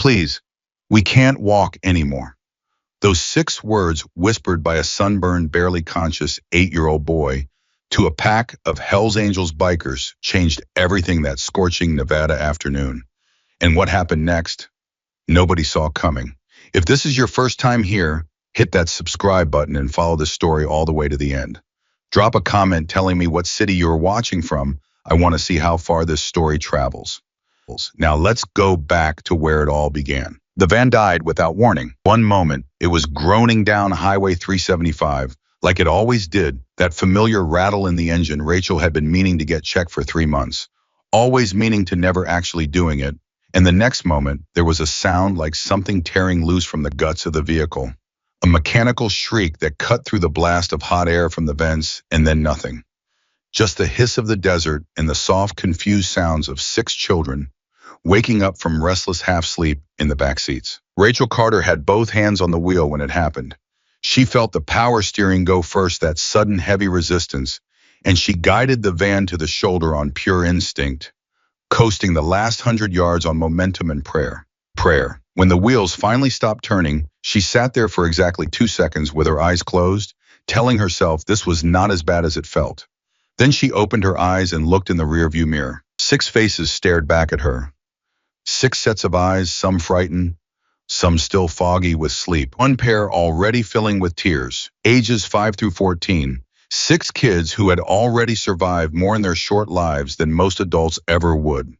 Please, we can't walk anymore. Those 6 words whispered by a sunburned, barely conscious 8-year-old boy to a pack of Hells Angels bikers changed everything that scorching Nevada afternoon. And what happened next? Nobody saw coming. If this is your first time here, hit that subscribe button and follow the story all the way to the end. Drop a comment telling me what city you're watching from. I want to see how far this story travels. Now let's go back to where it all began. The van died without warning. One moment, it was groaning down Highway 375, like it always did, that familiar rattle in the engine Rachel had been meaning to get checked for 3 months, always meaning to never actually doing it. And the next moment, there was a sound like something tearing loose from the guts of the vehicle. A mechanical shriek that cut through the blast of hot air from the vents, and then nothing. Just the hiss of the desert and the soft, confused sounds of 6 children waking up from restless half-sleep in the back seats. Rachel Carter had both hands on the wheel when it happened. She felt the power steering go first, that sudden heavy resistance, and she guided the van to the shoulder on pure instinct, coasting the last 100 yards on momentum and prayer. When the wheels finally stopped turning, she sat there for exactly 2 seconds with her eyes closed, telling herself this was not as bad as it felt. Then she opened her eyes and looked in the rearview mirror. 6 faces stared back at her. 6 sets of eyes, some frightened, some still foggy with sleep. One pair already filling with tears, ages 5 through 14. 6 kids who had already survived more in their short lives than most adults ever would.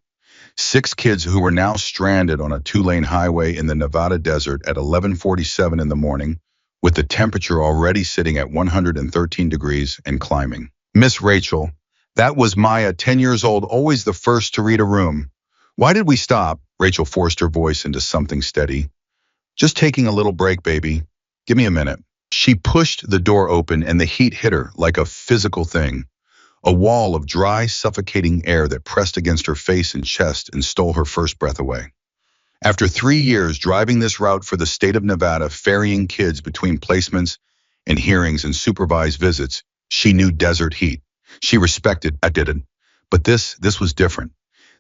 6 kids who were now stranded on a 2-lane highway in the Nevada desert at 11:47 in the morning, with the temperature already sitting at 113 degrees and climbing. Miss Rachel, that was Maya, 10 years old, always the first to read a room. Why did we stop? Rachel forced her voice into something steady. Just taking a little break, baby. Give me a minute. She pushed the door open and the heat hit her like a physical thing. A wall of dry, suffocating air that pressed against her face and chest and stole her first breath away. After 3 years driving this route for the state of Nevada, ferrying kids between placements and hearings and supervised visits, she knew desert heat. She respected it. But this was different.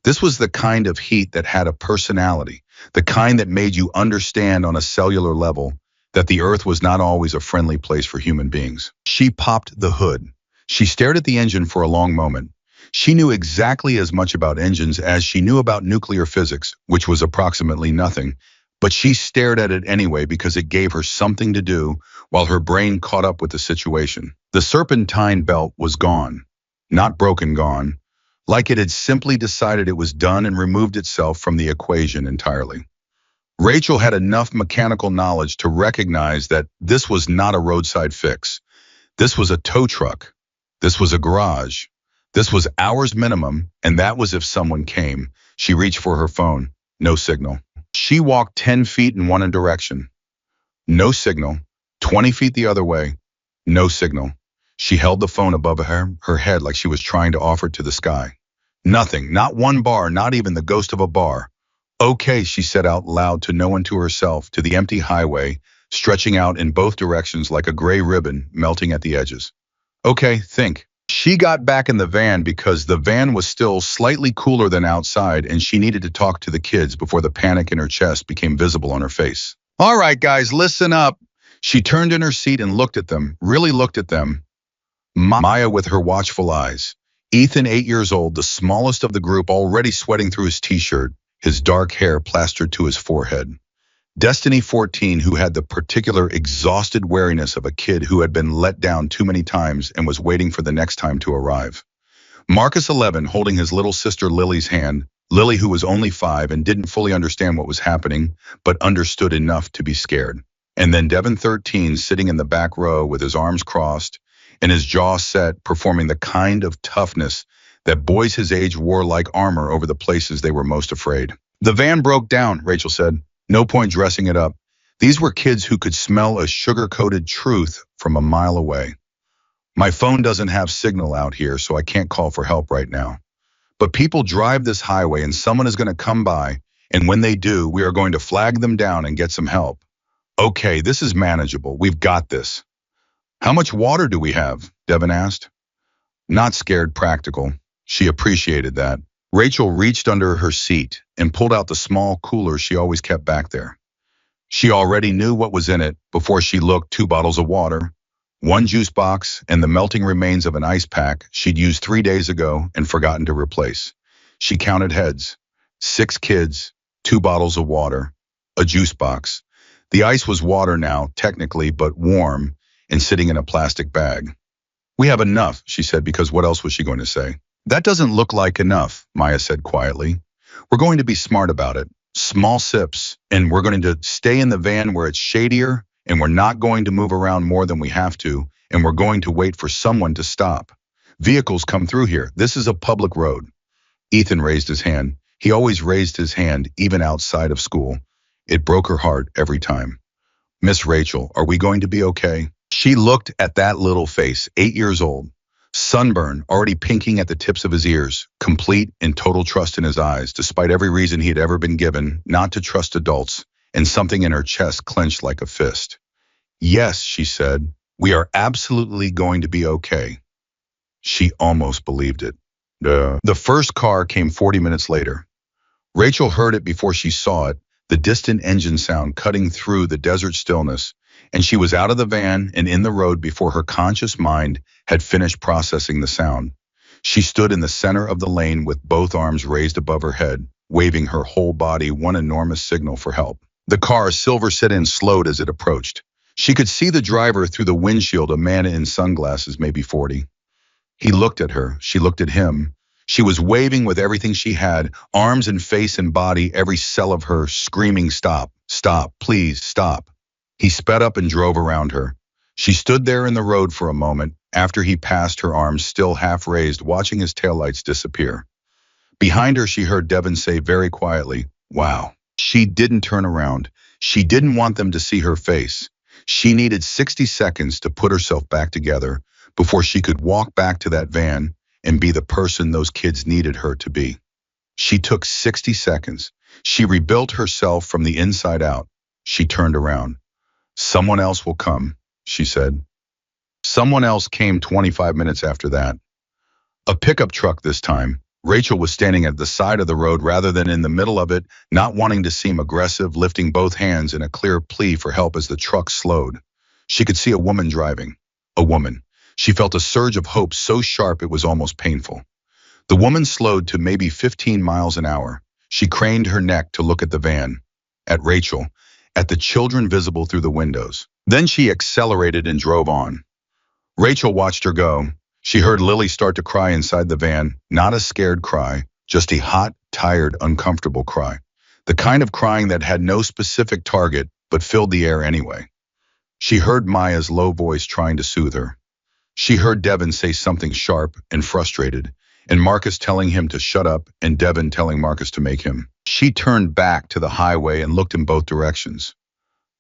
This was the kind of heat that had a personality, the kind that made you understand on a cellular level that the earth was not always a friendly place for human beings. She popped the hood. She stared at the engine for a long moment. She knew exactly as much about engines as she knew about nuclear physics, which was approximately nothing, but she stared at it anyway because it gave her something to do while her brain caught up with the situation. The serpentine belt was gone, not broken gone, like it had simply decided it was done and removed itself from the equation entirely. Rachel had enough mechanical knowledge to recognize that this was not a roadside fix. This was a tow truck. This was a garage. This was hours minimum, and that was if someone came. She reached for her phone. No signal. She walked 10 feet in one direction. No signal. 20 feet the other way. No signal. She held the phone above her head like she was trying to offer it to the sky. Nothing, not one bar, not even the ghost of a bar. Okay, she said out loud to no one, to herself, to the empty highway, stretching out in both directions like a gray ribbon melting at the edges. Okay, think. She got back in the van because the van was still slightly cooler than outside, and she needed to talk to the kids before the panic in her chest became visible on her face. All right, guys, listen up. She turned in her seat and looked at them, really looked at them. Maya with her watchful eyes. Ethan, 8 years old, the smallest of the group, already sweating through his t-shirt, his dark hair plastered to his forehead. Destiny, 14, who had the particular exhausted wariness of a kid who had been let down too many times and was waiting for the next time to arrive. Marcus, 11, holding his little sister Lily's hand, Lily, who was only 5 and didn't fully understand what was happening, but understood enough to be scared. And then Devin, 13, sitting in the back row with his arms crossed and his jaw set, performing the kind of toughness that boys his age wore like armor over the places they were most afraid. The van broke down, Rachel said. No point dressing it up. These were kids who could smell a sugar-coated truth from a mile away. My phone doesn't have signal out here, so I can't call for help right now. But people drive this highway and someone is going to come by, and when they do, we are going to flag them down and get some help. Okay, this is manageable. We've got this. How much water do we have? Devin asked. Not scared, practical. She appreciated that. Rachel reached under her seat and pulled out the small cooler she always kept back there. She already knew what was in it before she looked: 2 bottles of water, one juice box, and the melting remains of an ice pack she'd used 3 days ago and forgotten to replace. She counted heads: 6 kids, 2 bottles of water, a juice box. The ice was water now, technically, but warm and sitting in a plastic bag. "We have enough," she said, because what else was she going to say? "That doesn't look like enough," Maya said quietly. "We're going to be smart about it. Small sips, and we're going to stay in the van where it's shadier, and we're not going to move around more than we have to, and we're going to wait for someone to stop. Vehicles come through here. This is a public road." Ethan raised his hand. He always raised his hand, even outside of school. It broke her heart every time. "Miss Rachel, are we going to be okay?" She looked at that little face, 8 years old, sunburn, already pinking at the tips of his ears, complete and total trust in his eyes, despite every reason he had ever been given not to trust adults, and something in her chest clenched like a fist. "Yes," she said, "we are absolutely going to be okay." She almost believed it. The first car came 40 minutes later. Rachel heard it before she saw it, the distant engine sound cutting through the desert stillness, and she was out of the van and in the road before her conscious mind had finished processing the sound. She stood in the center of the lane with both arms raised above her head, waving her whole body, one enormous signal for help. The car, silver sedan, slowed as it approached. She could see the driver through the windshield, a man in sunglasses, maybe 40. He looked at her. She looked at him. She was waving with everything she had, arms and face and body, every cell of her, screaming, "Stop, stop, please, stop." He sped up and drove around her. She stood there in the road for a moment after he passed, her arms still half raised, watching his taillights disappear. Behind her, she heard Devin say very quietly, "Wow." She didn't turn around. She didn't want them to see her face. She needed 60 seconds to put herself back together before she could walk back to that van and be the person those kids needed her to be. She took 60 seconds. She rebuilt herself from the inside out. She turned around. "Someone else will come," she said. Someone else came 25 minutes after that. A pickup truck this time. Rachel was standing at the side of the road rather than in the middle of it, not wanting to seem aggressive, lifting both hands in a clear plea for help as the truck slowed. She could see a woman driving. A woman. She felt a surge of hope so sharp it was almost painful. The woman slowed to maybe 15 miles an hour. She craned her neck to look at the van, at Rachel, at the children visible through the windows. Then she accelerated and drove on. Rachel watched her go. She heard Lily start to cry inside the van, not a scared cry, just a hot, tired, uncomfortable cry. The kind of crying that had no specific target, but filled the air anyway. She heard Maya's low voice trying to soothe her. She heard Devin say something sharp and frustrated, and Marcus telling him to shut up, and Devin telling Marcus to make him. She turned back to the highway and looked in both directions.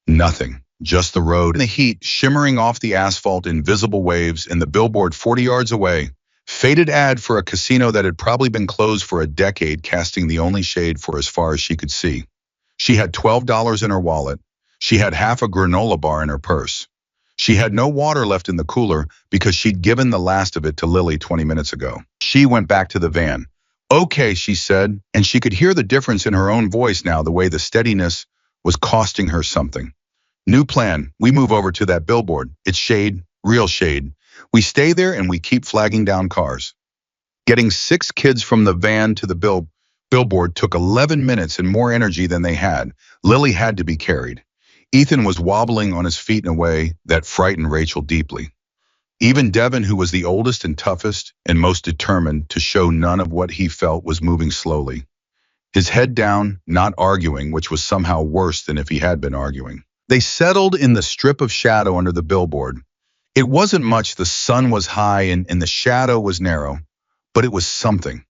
Nothing. Just the road and the heat shimmering off the asphalt in visible waves, and the billboard 40 yards away. Faded ad for a casino that had probably been closed for a decade, casting the only shade for as far as she could see. She had $12 in her wallet. She had half a granola bar in her purse. She had no water left in the cooler because she'd given the last of it to Lily 20 minutes ago. She went back to the van. "Okay," she said, and she could hear the difference in her own voice now, the way the steadiness was costing her something. "New plan. We move over to that billboard. It's shade, real shade. We stay there and we keep flagging down cars." Getting 6 kids from the van to the billboard took 11 minutes and more energy than they had. Lily had to be carried. Ethan was wobbling on his feet in a way that frightened Rachel deeply. Even Devin, who was the oldest and toughest and most determined to show none of what he felt, was moving slowly. His head down, not arguing, which was somehow worse than if he had been arguing. They settled in the strip of shadow under the billboard. It wasn't much. The sun was high and the shadow was narrow, but it was something.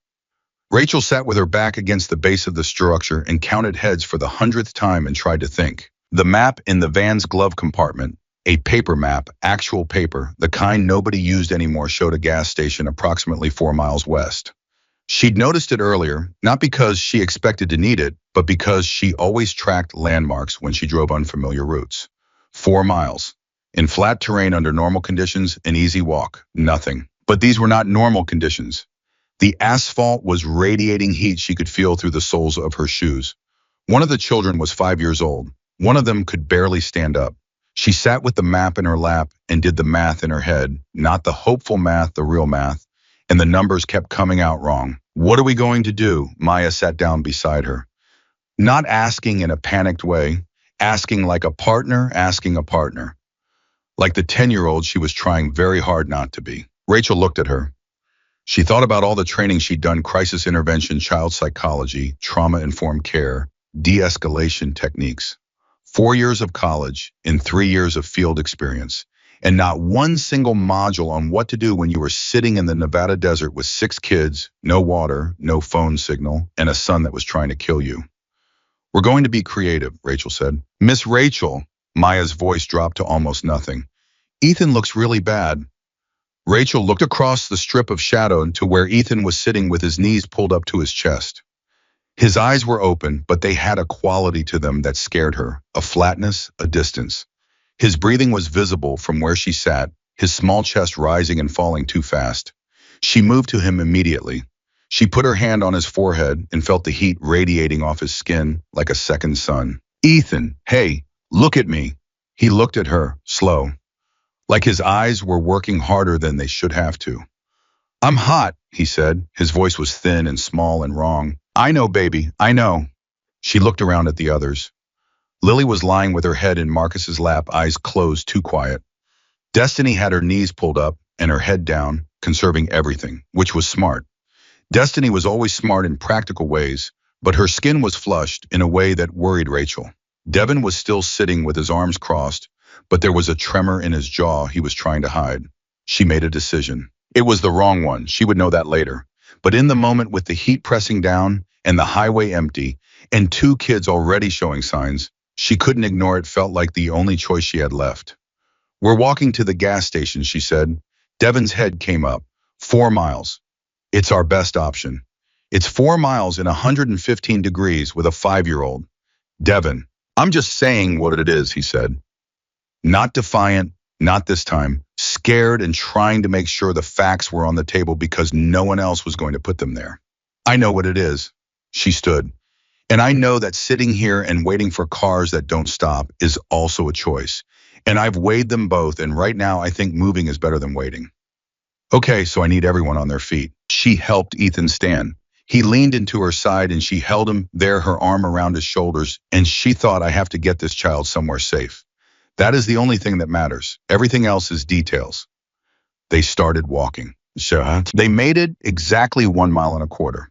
Rachel sat with her back against the base of the structure and counted heads for the 100th time and tried to think. The map in the van's glove compartment, a paper map, actual paper, the kind nobody used anymore, showed a gas station approximately 4 miles west. She'd noticed it earlier, not because she expected to need it, but because she always tracked landmarks when she drove unfamiliar routes. 4 miles. In flat terrain under normal conditions, an easy walk, nothing. But these were not normal conditions. The asphalt was radiating heat she could feel through the soles of her shoes. One of the children was 5 years old. One of them could barely stand up. She sat with the map in her lap and did the math in her head, not the hopeful math, the real math, and the numbers kept coming out wrong. What are we going to do? Maya sat down beside her. Not asking in a panicked way, asking like a partner, asking a partner. Like the 10-year-old she was trying very hard not to be. Rachel looked at her. She thought about all the training she'd done: crisis intervention, child psychology, trauma-informed care, de-escalation techniques. 4 years of college and 3 years of field experience, and not one single module on what to do when you were sitting in the Nevada desert with 6 kids, no water, no phone signal, and a son that was trying to kill you. We're going to be creative, Rachel said. Miss Rachel, Maya's voice dropped to almost nothing. Ethan looks really bad. Rachel looked across the strip of shadow to where Ethan was sitting with his knees pulled up to his chest. His eyes were open, but they had a quality to them that scared her, a flatness, a distance. His breathing was visible from where she sat, his small chest rising and falling too fast. She moved to him immediately. She put her hand on his forehead and felt the heat radiating off his skin like a second sun. Ethan, hey, look at me. He looked at her, slow, like his eyes were working harder than they should have to. I'm hot, he said. His voice was thin and small and wrong. I know, baby, I know. She looked around at the others. Lily was lying with her head in Marcus's lap, eyes closed, too quiet. Destiny had her knees pulled up and her head down, conserving everything, which was smart. Destiny was always smart in practical ways, but her skin was flushed in a way that worried Rachel. Devin was still sitting with his arms crossed, but there was a tremor in his jaw he was trying to hide. She made a decision. It was the wrong one, she would know that later. But in the moment, with the heat pressing down and the highway empty and 2 kids already showing signs, she couldn't ignore it. Felt like the only choice she had left. We're walking to the gas station, she said. Devin's head came up. 4 miles. It's our best option. It's 4 miles in 115 degrees with a 5-year-old. Devin, I'm just saying what it is, he said. Not defiant, not this time. Scared and trying to make sure the facts were on the table because no one else was going to put them there. I know what it is. She stood. And I know that sitting here and waiting for cars that don't stop is also a choice. And I've weighed them both, and right now I think moving is better than waiting. Okay, so I need everyone on their feet. She helped Ethan stand. He leaned into her side and she held him there, her arm around his shoulders, and she thought, I have to get this child somewhere safe. That is the only thing that matters. Everything else is details. They started walking. So they made it exactly 1.25 miles.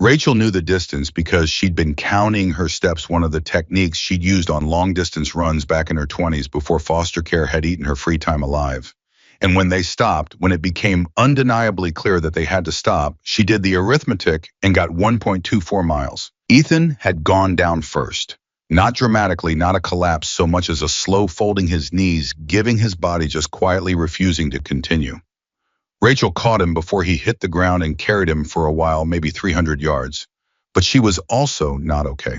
Rachel knew the distance because she'd been counting her steps, one of the techniques she'd used on long-distance runs back in her 20s before foster care had eaten her free time alive. And when they stopped, when it became undeniably clear that they had to stop, she did the arithmetic and got 1.24 miles. Ethan had gone down first. Not dramatically, not a collapse, so much as a slow folding his knees, giving his body just quietly refusing to continue. Rachel caught him before he hit the ground and carried him for a while, maybe 300 yards. But she was also not okay.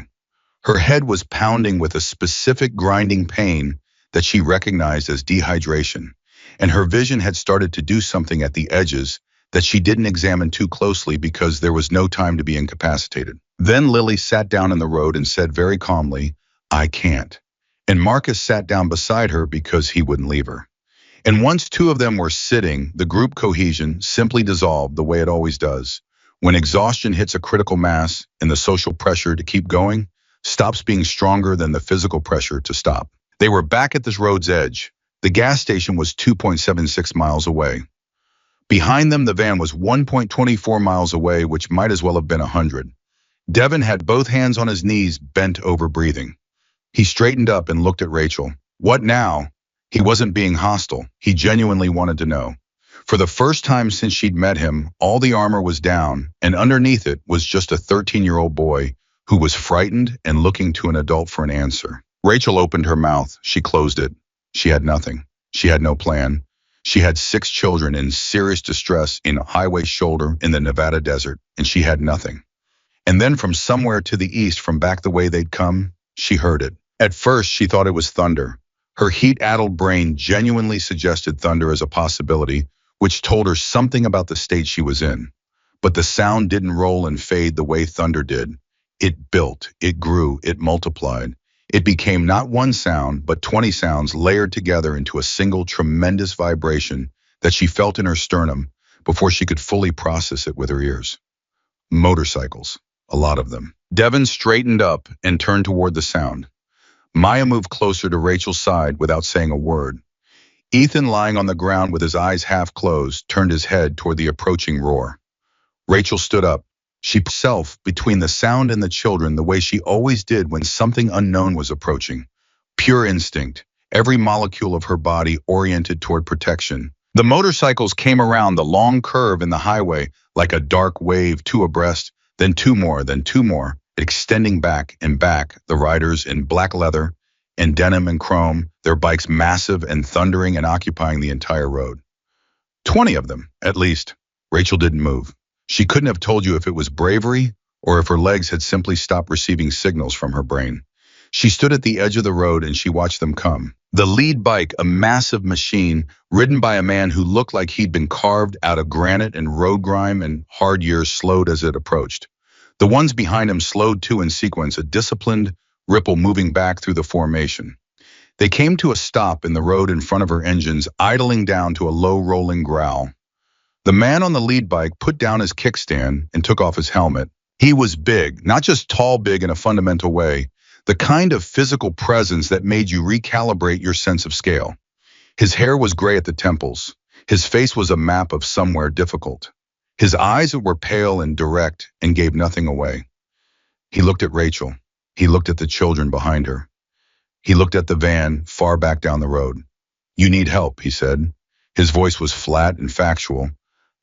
Her head was pounding with a specific grinding pain that she recognized as dehydration, and her vision had started to do something at the edges that she didn't examine too closely because there was no time to be incapacitated. Then Lily sat down in the road and said very calmly, I can't. And Marcus sat down beside her because he wouldn't leave her. And once 2 of them were sitting, the group cohesion simply dissolved the way it always does. When exhaustion hits a critical mass and the social pressure to keep going stops being stronger than the physical pressure to stop. They were back at this road's edge. The gas station was 2.76 miles away. Behind them, the van was 1.24 miles away, which might as well have been 100. Devin had both hands on his knees, bent over, breathing. He straightened up and looked at Rachel. What now? He wasn't being hostile. He genuinely wanted to know. For the first time since she'd met him, all the armor was down, and underneath it was just a 13-year-old boy who was frightened and looking to an adult for an answer. Rachel opened her mouth. She closed it. She had nothing. She had no plan. She had 6 children in serious distress in a highway shoulder in the Nevada desert, and she had nothing. And then from somewhere to the east, from back the way they'd come, she heard it. At first, she thought it was thunder. Her heat-addled brain genuinely suggested thunder as a possibility, which told her something about the state she was in. But the sound didn't roll and fade the way thunder did. It built, it grew, it multiplied. It became not one sound, but 20 sounds layered together into a single tremendous vibration that she felt in her sternum before she could fully process it with her ears. Motorcycles, a lot of them. Devin straightened up and turned toward the sound. Maya moved closer to Rachel's side without saying a word. Ethan, lying on the ground with his eyes half closed, turned his head toward the approaching roar. Rachel stood up. She put herself between the sound and the children the way she always did when something unknown was approaching. Pure instinct, every molecule of her body oriented toward protection. The motorcycles came around the long curve in the highway like a dark wave, two abreast, then two more, extending back and back, the riders in black leather and denim and chrome, their bikes massive and thundering and occupying the entire road. 20 of them, at least. Rachel didn't move. She couldn't have told you if it was bravery or if her legs had simply stopped receiving signals from her brain. She stood at the edge of the road and she watched them come. The lead bike, a massive machine, ridden by a man who looked like he'd been carved out of granite and road grime and hard years, slowed as it approached. The ones behind him slowed too in sequence, a disciplined ripple moving back through the formation. They came to a stop in the road in front of her engines, idling down to a low rolling growl. The man on the lead bike put down his kickstand and took off his helmet. He was big, not just tall big in a fundamental way, the kind of physical presence that made you recalibrate your sense of scale. His hair was gray at the temples. His face was a map of somewhere difficult. His eyes were pale and direct and gave nothing away. He looked at Rachel. He looked at the children behind her. He looked at the van far back down the road. "You need help," he said. His voice was flat and factual.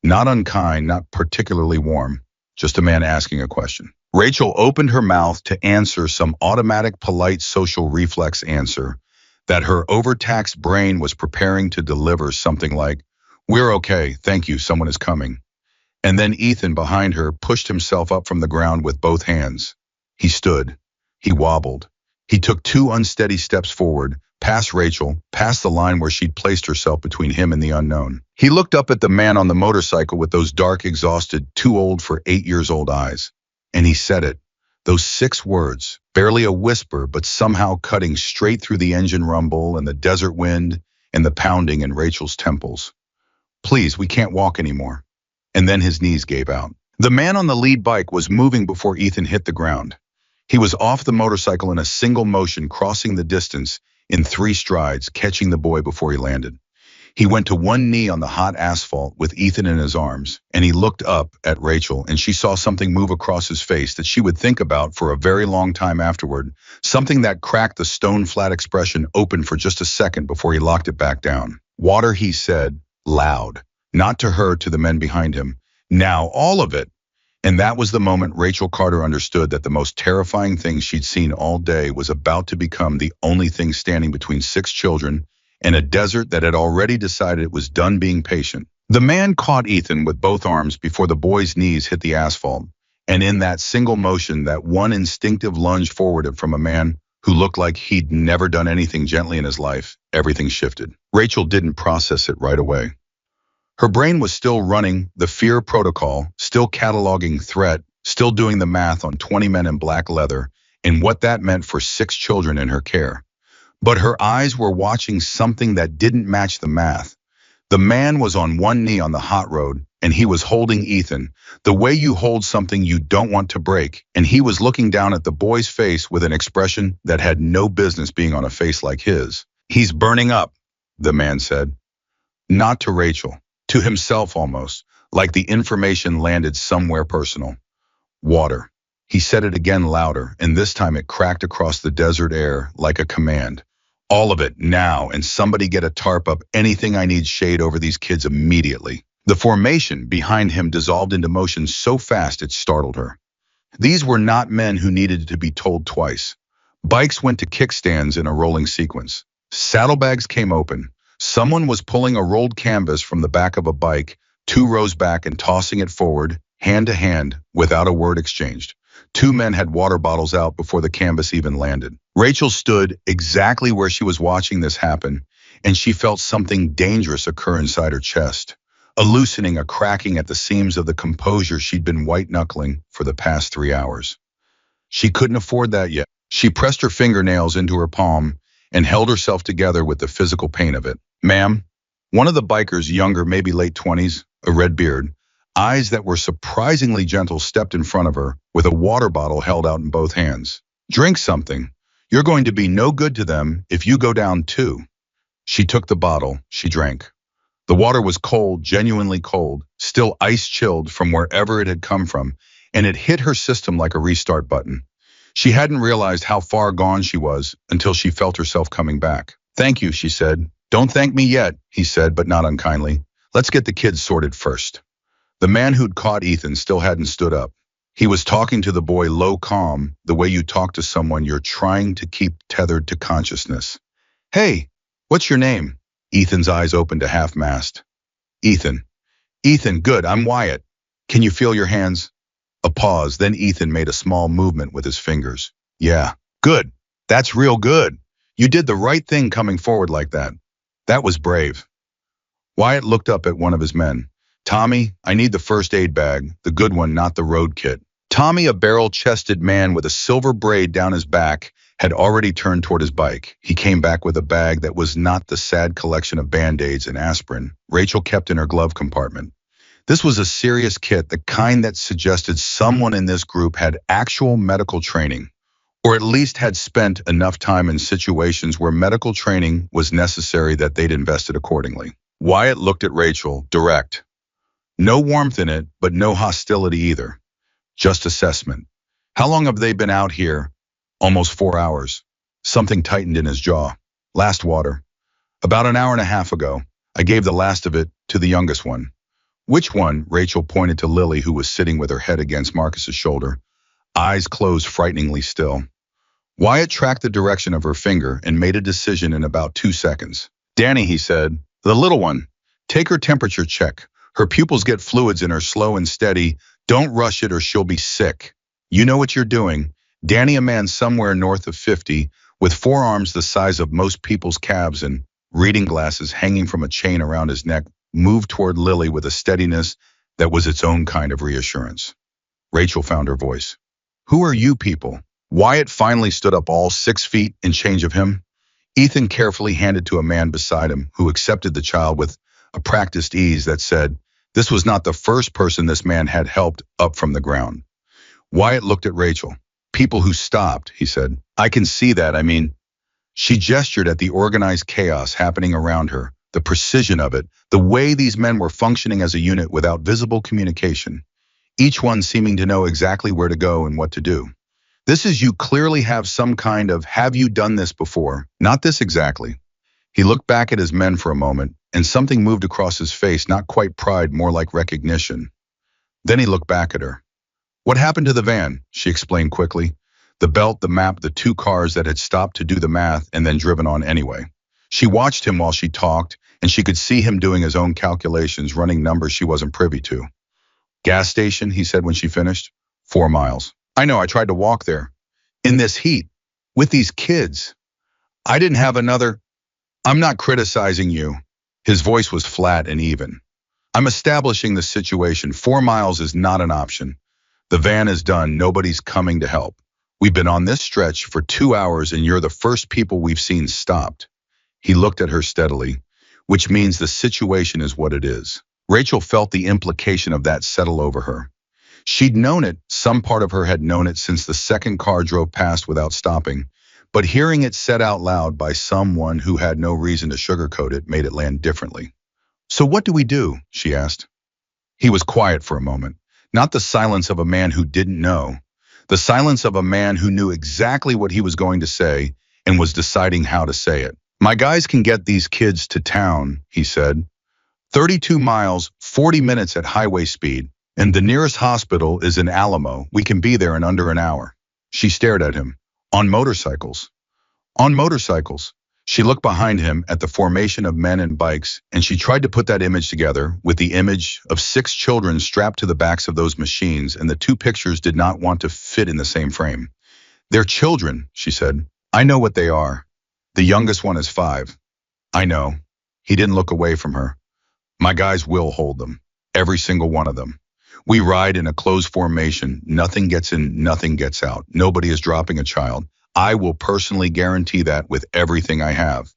Not unkind, not particularly warm, just a man asking a question. Rachel opened her mouth to answer some automatic, polite social reflex answer that her overtaxed brain was preparing to deliver, something like, "We're okay, thank you, someone is coming." And then Ethan behind her pushed himself up from the ground with both hands. He stood. He wobbled. He took 2 unsteady steps forward, past Rachel, past the line where she'd placed herself between him and the unknown. He looked up at the man on the motorcycle with those dark, exhausted, too old for 8 years old eyes. And he said it. Those 6 words, barely a whisper, but somehow cutting straight through the engine rumble and the desert wind and the pounding in Rachel's temples. "Please, we can't walk anymore." And then his knees gave out. The man on the lead bike was moving before Ethan hit the ground. He was off the motorcycle in a single motion, crossing the distance in 3 strides, catching the boy before he landed. He went to one knee on the hot asphalt with Ethan in his arms, and he looked up at Rachel, and she saw something move across his face that she would think about for a very long time afterward, something that cracked the stone-flat expression open for just a second before he locked it back down. "Water," he said, loud, not to her, to the men behind him. "Now, all of it." And that was the moment Rachel Carter understood that the most terrifying thing she'd seen all day was about to become the only thing standing between 6 children and a desert that had already decided it was done being patient. The man caught Ethan with both arms before the boy's knees hit the asphalt, and in that single motion, that one instinctive lunge forward from a man who looked like he'd never done anything gently in his life, everything shifted. Rachel didn't process it right away. Her brain was still running the fear protocol, still cataloging threat, still doing the math on 20 men in black leather and what that meant for 6 children in her care. But her eyes were watching something that didn't match the math. The man was on one knee on the hot road, and he was holding Ethan, the way you hold something you don't want to break, and he was looking down at the boy's face with an expression that had no business being on a face like his. "He's burning up," the man said. Not to Rachel, to himself almost, like the information landed somewhere personal. "Water." He said it again louder, and this time it cracked across the desert air like a command. "All of it, now, and somebody get a tarp up, anything, I need shade over these kids immediately." The formation behind him dissolved into motion so fast it startled her. These were not men who needed to be told twice. Bikes went to kickstands in a rolling sequence. Saddlebags came open. Someone was pulling a rolled canvas from the back of a bike, 2 rows back, and tossing it forward, hand to hand, without a word exchanged. 2 men had water bottles out before the canvas even landed. Rachel stood exactly where she was watching this happen, and she felt something dangerous occur inside her chest. a loosening, a cracking at the seams of the composure she'd been white-knuckling for the past 3 hours. She couldn't afford that yet. She pressed her fingernails into her palm and held herself together with the physical pain of it. Ma'am, one of the bikers, younger, maybe late 20s, a red beard, eyes that were surprisingly gentle, stepped in front of her with a water bottle held out in both hands. Drink something. You're going to be no good to them if you go down too. She took the bottle. She drank. The water was cold, genuinely cold, still ice-chilled from wherever it had come from, and it hit her system like a restart button. She hadn't realized how far gone she was until she felt herself coming back. Thank you, she said. Don't thank me yet, he said, but not unkindly. Let's get the kids sorted first. The man who'd caught Ethan still hadn't stood up. He was talking to the boy low, calm, the way you talk to someone you're trying to keep tethered to consciousness. Hey, what's your name? Ethan's eyes opened to half-mast. Ethan. Ethan, good, I'm Wyatt. Can you feel your hands? A pause, then Ethan made a small movement with his fingers. Yeah, good. That's real good. You did the right thing coming forward like that. That was brave. Wyatt looked up at one of his men. Tommy, I need the first aid bag, the good one, not the road kit. Tommy, a barrel-chested man with a silver braid down his back, had already turned toward his bike. He came back with a bag that was not the sad collection of Band-Aids and aspirin Rachel kept in her glove compartment. This was a serious kit, the kind that suggested someone in this group had actual medical training, or at least had spent enough time in situations where medical training was necessary that they'd invested accordingly. Wyatt looked at Rachel, direct. No warmth in it, but no hostility either. Just assessment. How long have they been out here? Almost 4 hours. Something tightened in his jaw. Last water. About an hour and a half ago. I gave the last of it to the youngest one. Which one? Rachel pointed to Lily, who was sitting with her head against Marcus's shoulder, eyes closed frighteningly still. Wyatt tracked the direction of her finger and made a decision in about 2 seconds. Danny, he said, the little one. Take her temperature check. Her pupils get fluids in her slow and steady. Don't rush it or she'll be sick. You know what you're doing. Danny, a man somewhere north of 50, with forearms the size of most people's calves and reading glasses hanging from a chain around his neck, moved toward Lily with a steadiness that was its own kind of reassurance. Rachel found her voice. Who are you people? Wyatt finally stood up, all 6 feet and change of him. Ethan carefully handed to a man beside him, who accepted the child with a practiced ease that said this was not the first person this man had helped up from the ground. Wyatt looked at Rachel. People who stopped, he said. I can see that, I mean. She gestured at the organized chaos happening around her, the precision of it, the way these men were functioning as a unit without visible communication, each one seeming to know exactly where to go and what to do. This is, you clearly have some kind of, have you done this before? Not this exactly. He looked back at his men for a moment, and something moved across his face, not quite pride, more like recognition. Then he looked back at her. What happened to the van? She explained quickly. The belt, the map, the 2 cars that had stopped to do the math and then driven on anyway. She watched him while she talked, and she could see him doing his own calculations, running numbers she wasn't privy to. Gas station, he said when she finished. 4 miles. I know, I tried to walk there. In this heat. With these kids. I didn't have another. I'm not criticizing you. His voice was flat and even. I'm establishing the situation. 4 miles is not an option. The van is done. Nobody's coming to help. We've been on this stretch for 2 hours and you're the first people we've seen stopped. He looked at her steadily, which means the situation is what it is. Rachel felt the implication of that settle over her. She'd known it, some part of her had known it since the second car drove past without stopping, but hearing it said out loud by someone who had no reason to sugarcoat it made it land differently. So what do we do? She asked. He was quiet for a moment, not the silence of a man who didn't know, the silence of a man who knew exactly what he was going to say and was deciding how to say it. My guys can get these kids to town, he said. 32 miles, 40 minutes at highway speed, and the nearest hospital is in Alamo. We can be there in under an hour. She stared at him. On motorcycles. On motorcycles. She looked behind him at the formation of men and bikes, and she tried to put that image together with the image of 6 children strapped to the backs of those machines, and the 2 pictures did not want to fit in the same frame. They're children, she said. I know what they are. The youngest one is 5. I know. He didn't look away from her. My guys will hold them. Every single one of them. We ride in a closed formation. Nothing gets in, nothing gets out. Nobody is dropping a child. I will personally guarantee that with everything I have.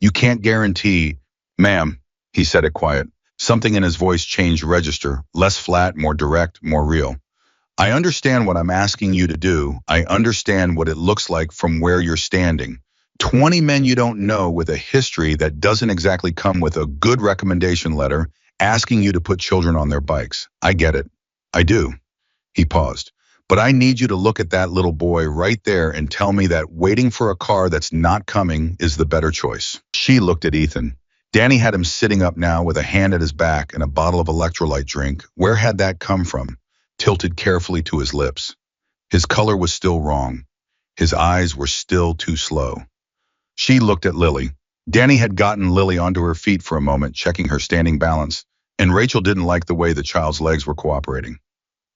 You can't guarantee, ma'am, he said it quiet. Something in his voice changed register, less flat, more direct, more real. I understand what I'm asking you to do. I understand what it looks like from where you're standing. 20 men you don't know with a history that doesn't exactly come with a good recommendation letter asking you to put children on their bikes. I get it. I do. He paused. But I need you to look at that little boy right there and tell me that waiting for a car that's not coming is the better choice. She looked at Ethan. Danny had him sitting up now with a hand at his back and a bottle of electrolyte drink. Where had that come from? Tilted carefully to his lips. His color was still wrong. His eyes were still too slow. She looked at Lily. Danny had gotten Lily onto her feet for a moment, checking her standing balance, and Rachel didn't like the way the child's legs were cooperating.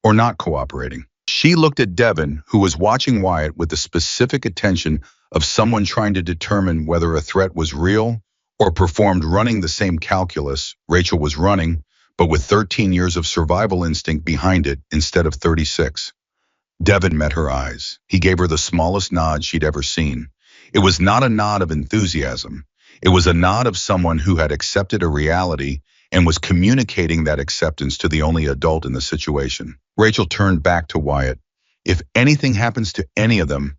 Or not cooperating. She looked at Devin, who was watching Wyatt with the specific attention of someone trying to determine whether a threat was real or performed, running the same calculus Rachel was running, but with 13 years of survival instinct behind it instead of 36. Devin met her eyes. He gave her the smallest nod she'd ever seen. It was not a nod of enthusiasm. It was a nod of someone who had accepted a reality and was communicating that acceptance to the only adult in the situation. Rachel turned back to Wyatt. If anything happens to any of them,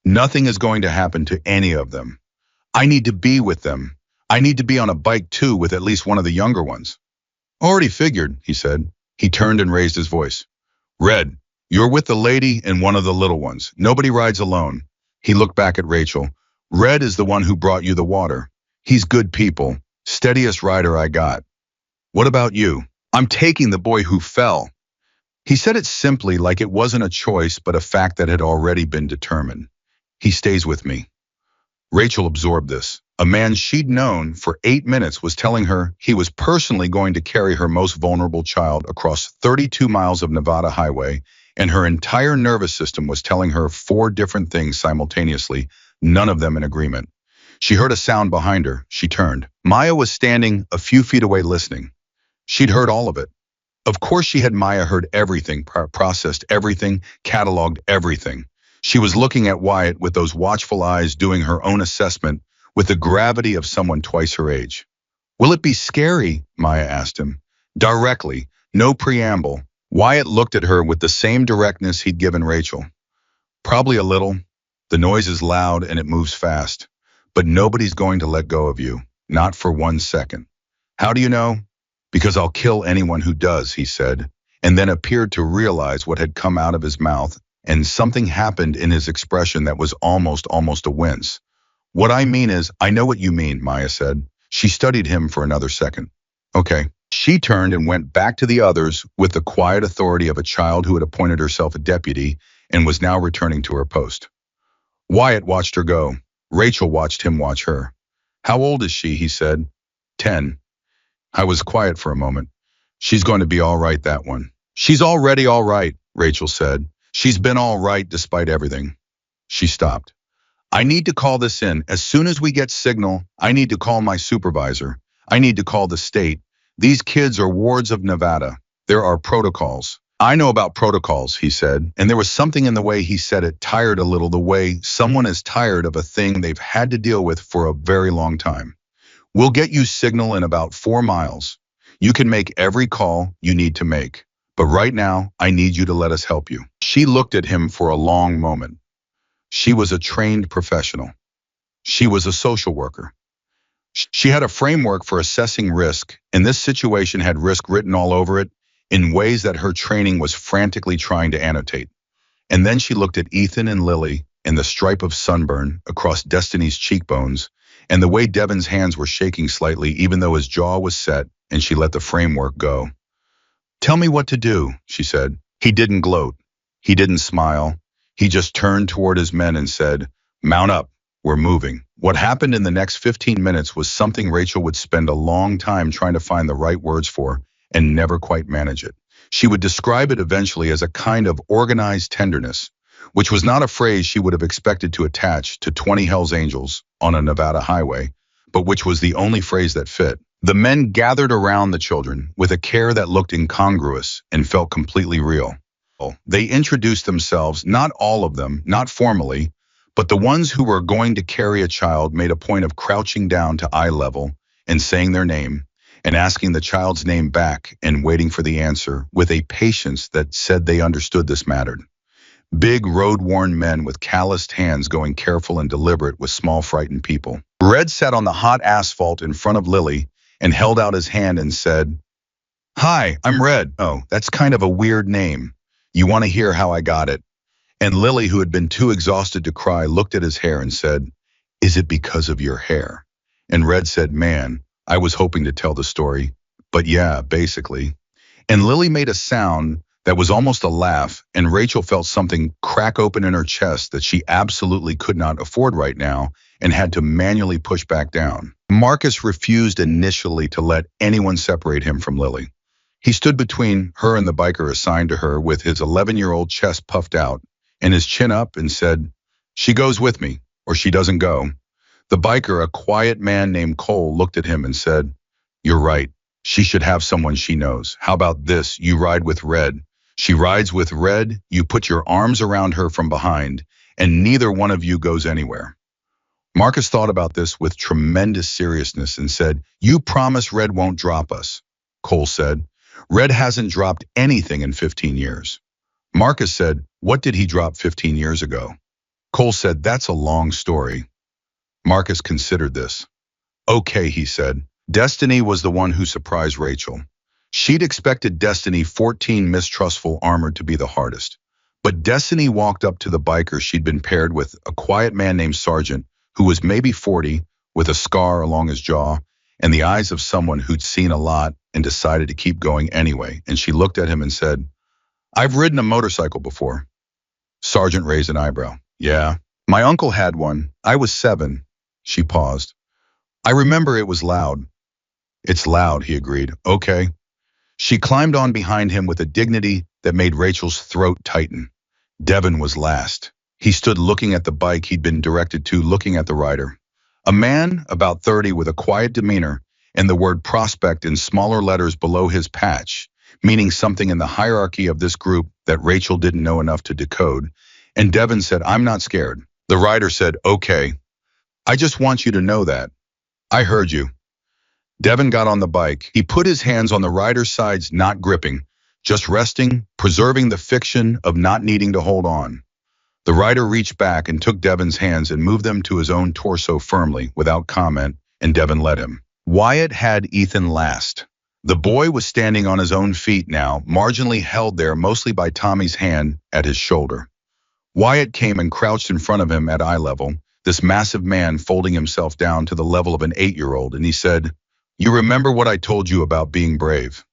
nothing is going to happen to any of them. I need to be with them. I need to be on a bike too with at least one of the younger ones. Already figured, he said. He turned and raised his voice. Red, you're with the lady and one of the little ones. Nobody rides alone. He looked back at Rachel. Red is the one who brought you the water. He's good people. Steadiest rider I got. What about you? I'm taking the boy who fell. He said it simply, like it wasn't a choice but a fact that had already been determined. He stays with me. Rachel absorbed this. A man she'd known for 8 minutes was telling her he was personally going to carry her most vulnerable child across 32 miles of Nevada highway, and her entire nervous system was telling her 4 different things simultaneously, none of them in agreement. She heard a sound behind her. She turned. Maya was standing a few feet away listening. She'd heard all of it. Of course she had. Maya heard everything, processed everything, cataloged everything. She was looking at Wyatt with those watchful eyes, doing her own assessment with the gravity of someone twice her age. Will it be scary? Maya asked him. Directly, no preamble. Wyatt looked at her with the same directness he'd given Rachel. Probably a little. The noise is loud and it moves fast. But nobody's going to let go of you. Not for 1 second. How do you know? Because I'll kill anyone who does, he said, and then appeared to realize what had come out of his mouth, and something happened in his expression that was almost a wince. What I mean is, I know what you mean, Maya said. She studied him for another second. Okay. She turned and went back to the others with the quiet authority of a child who had appointed herself a deputy and was now returning to her post. Wyatt watched her go. Rachel watched him watch her. How old is she? He said. 10. I was quiet for a moment. She's going to be all right, that one. She's already all right, Rachel said. She's been all right despite everything. She stopped. I need to call this in. As soon as we get signal, I need to call my supervisor. I need to call the state. These kids are wards of Nevada. There are protocols. I know about protocols, he said, and there was something in the way he said it tired a little, the way someone is tired of a thing they've had to deal with for a very long time. We'll get you signal in about 4 miles. You can make every call you need to make. But right now, I need you to let us help you. She looked at him for a long moment. She was a trained professional. She was a social worker. She had a framework for assessing risk, and this situation had risk written all over it in ways that her training was frantically trying to annotate. And then she looked at Ethan and Lily and the stripe of sunburn across Destiny's cheekbones, and the way Devin's hands were shaking slightly even though his jaw was set, and she let the framework go. Tell me what to do, she said. He didn't gloat. He didn't smile. He just turned toward his men and said, Mount up, we're moving. What happened in the next 15 minutes was something Rachel would spend a long time trying to find the right words for and never quite manage it. She would describe it eventually as a kind of organized tenderness, which was not a phrase she would have expected to attach to 20 Hells Angels on a Nevada highway, but which was the only phrase that fit. The men gathered around the children with a care that looked incongruous and felt completely real. They introduced themselves, not all of them, not formally, but the ones who were going to carry a child made a point of crouching down to eye level and saying their name and asking the child's name back and waiting for the answer with a patience that said they understood this mattered. Big road-worn men with calloused hands going careful and deliberate with small frightened people. Red sat on the hot asphalt in front of Lily and held out his hand and said, "Hi, I'm Red. Oh, that's kind of a weird name. You want to hear how I got it?" And Lily, who had been too exhausted to cry, looked at his hair and said, "Is it because of your hair?" And Red said, "Man, I was hoping to tell the story, but yeah, basically." And Lily made a sound that was almost a laugh, and Rachel felt something crack open in her chest that she absolutely could not afford right now and had to manually push back down. Marcus refused initially to let anyone separate him from Lily. He stood between her and the biker assigned to her with his 11-year-old chest puffed out and his chin up and said, "She goes with me, or she doesn't go." The biker, a quiet man named Cole, looked at him and said, "You're right. She should have someone she knows. How about this? You ride with Red. She rides with Red, you put your arms around her from behind, and neither one of you goes anywhere." Marcus thought about this with tremendous seriousness and said, "You promise Red won't drop us?" Cole said, "Red hasn't dropped anything in 15 years. Marcus said, "What did he drop 15 years ago?" Cole said, "That's a long story." Marcus considered this. "Okay," he said. Destiny was the one who surprised Rachel. She'd expected Destiny 14 mistrustful armored to be the hardest. But Destiny walked up to the biker she'd been paired with, a quiet man named Sergeant, who was maybe 40, with a scar along his jaw, and the eyes of someone who'd seen a lot and decided to keep going anyway. And she looked at him and said, "I've ridden a motorcycle before." Sergeant raised an eyebrow. "Yeah, my uncle had one. I was 7. She paused. "I remember it was loud." "It's loud," he agreed. "Okay." She climbed on behind him with a dignity that made Rachel's throat tighten. Devin was last. He stood looking at the bike he'd been directed to, looking at the rider. A man, about 30, with a quiet demeanor, and the word prospect in smaller letters below his patch, meaning something in the hierarchy of this group that Rachel didn't know enough to decode. And Devin said, "I'm not scared." The rider said, "Okay. I just want you to know that. I heard you." Devin got on the bike. He put his hands on the rider's sides, not gripping, just resting, preserving the fiction of not needing to hold on. The rider reached back and took Devin's hands and moved them to his own torso firmly, without comment, and Devin let him. Wyatt had Ethan last. The boy was standing on his own feet now, marginally held there mostly by Tommy's hand at his shoulder. Wyatt came and crouched in front of him at eye level, this massive man folding himself down to the level of an 8-year-old, and he said, "You remember what I told you about being brave?"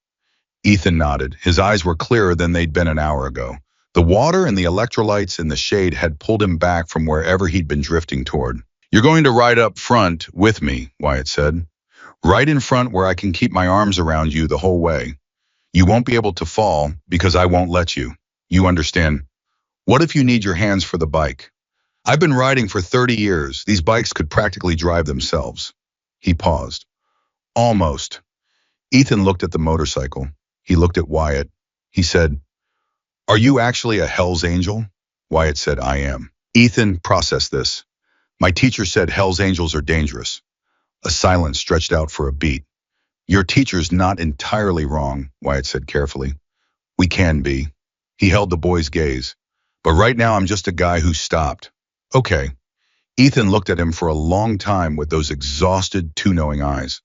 Ethan nodded. His eyes were clearer than they'd been an hour ago. The water and the electrolytes in the shade had pulled him back from wherever he'd been drifting toward. "You're going to ride up front with me," Wyatt said. "Right in front where I can keep my arms around you the whole way. You won't be able to fall because I won't let you. You understand? What if you need your hands for the bike? I've been riding for 30 years. These bikes could practically drive themselves." He paused. "Almost." Ethan looked at the motorcycle. He looked at Wyatt. He said, "Are you actually a Hell's Angel?" Wyatt said, "I am." Ethan processed this. "My teacher said Hell's Angels are dangerous." A silence stretched out for a beat. "Your teacher's not entirely wrong," Wyatt said carefully. "We can be." He held the boy's gaze. "But right now I'm just a guy who stopped." "Okay." Ethan looked at him for a long time with those exhausted, too-knowing eyes.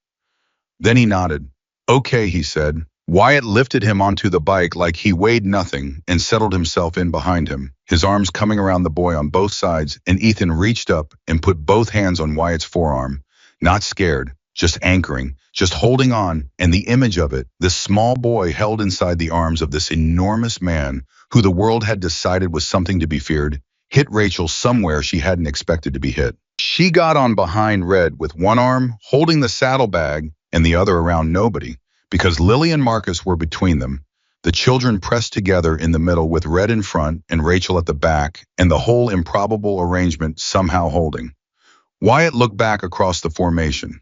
Then he nodded. "Okay," he said. Wyatt lifted him onto the bike like he weighed nothing and settled himself in behind him, his arms coming around the boy on both sides, and Ethan reached up and put both hands on Wyatt's forearm, not scared, just anchoring, just holding on, and the image of it, this small boy held inside the arms of this enormous man who the world had decided was something to be feared, hit Rachel somewhere she hadn't expected to be hit. She got on behind Red with one arm holding the saddlebag and the other around nobody, because Lily and Marcus were between them. The children pressed together in the middle with Red in front and Rachel at the back, and the whole improbable arrangement somehow holding. Wyatt looked back across the formation.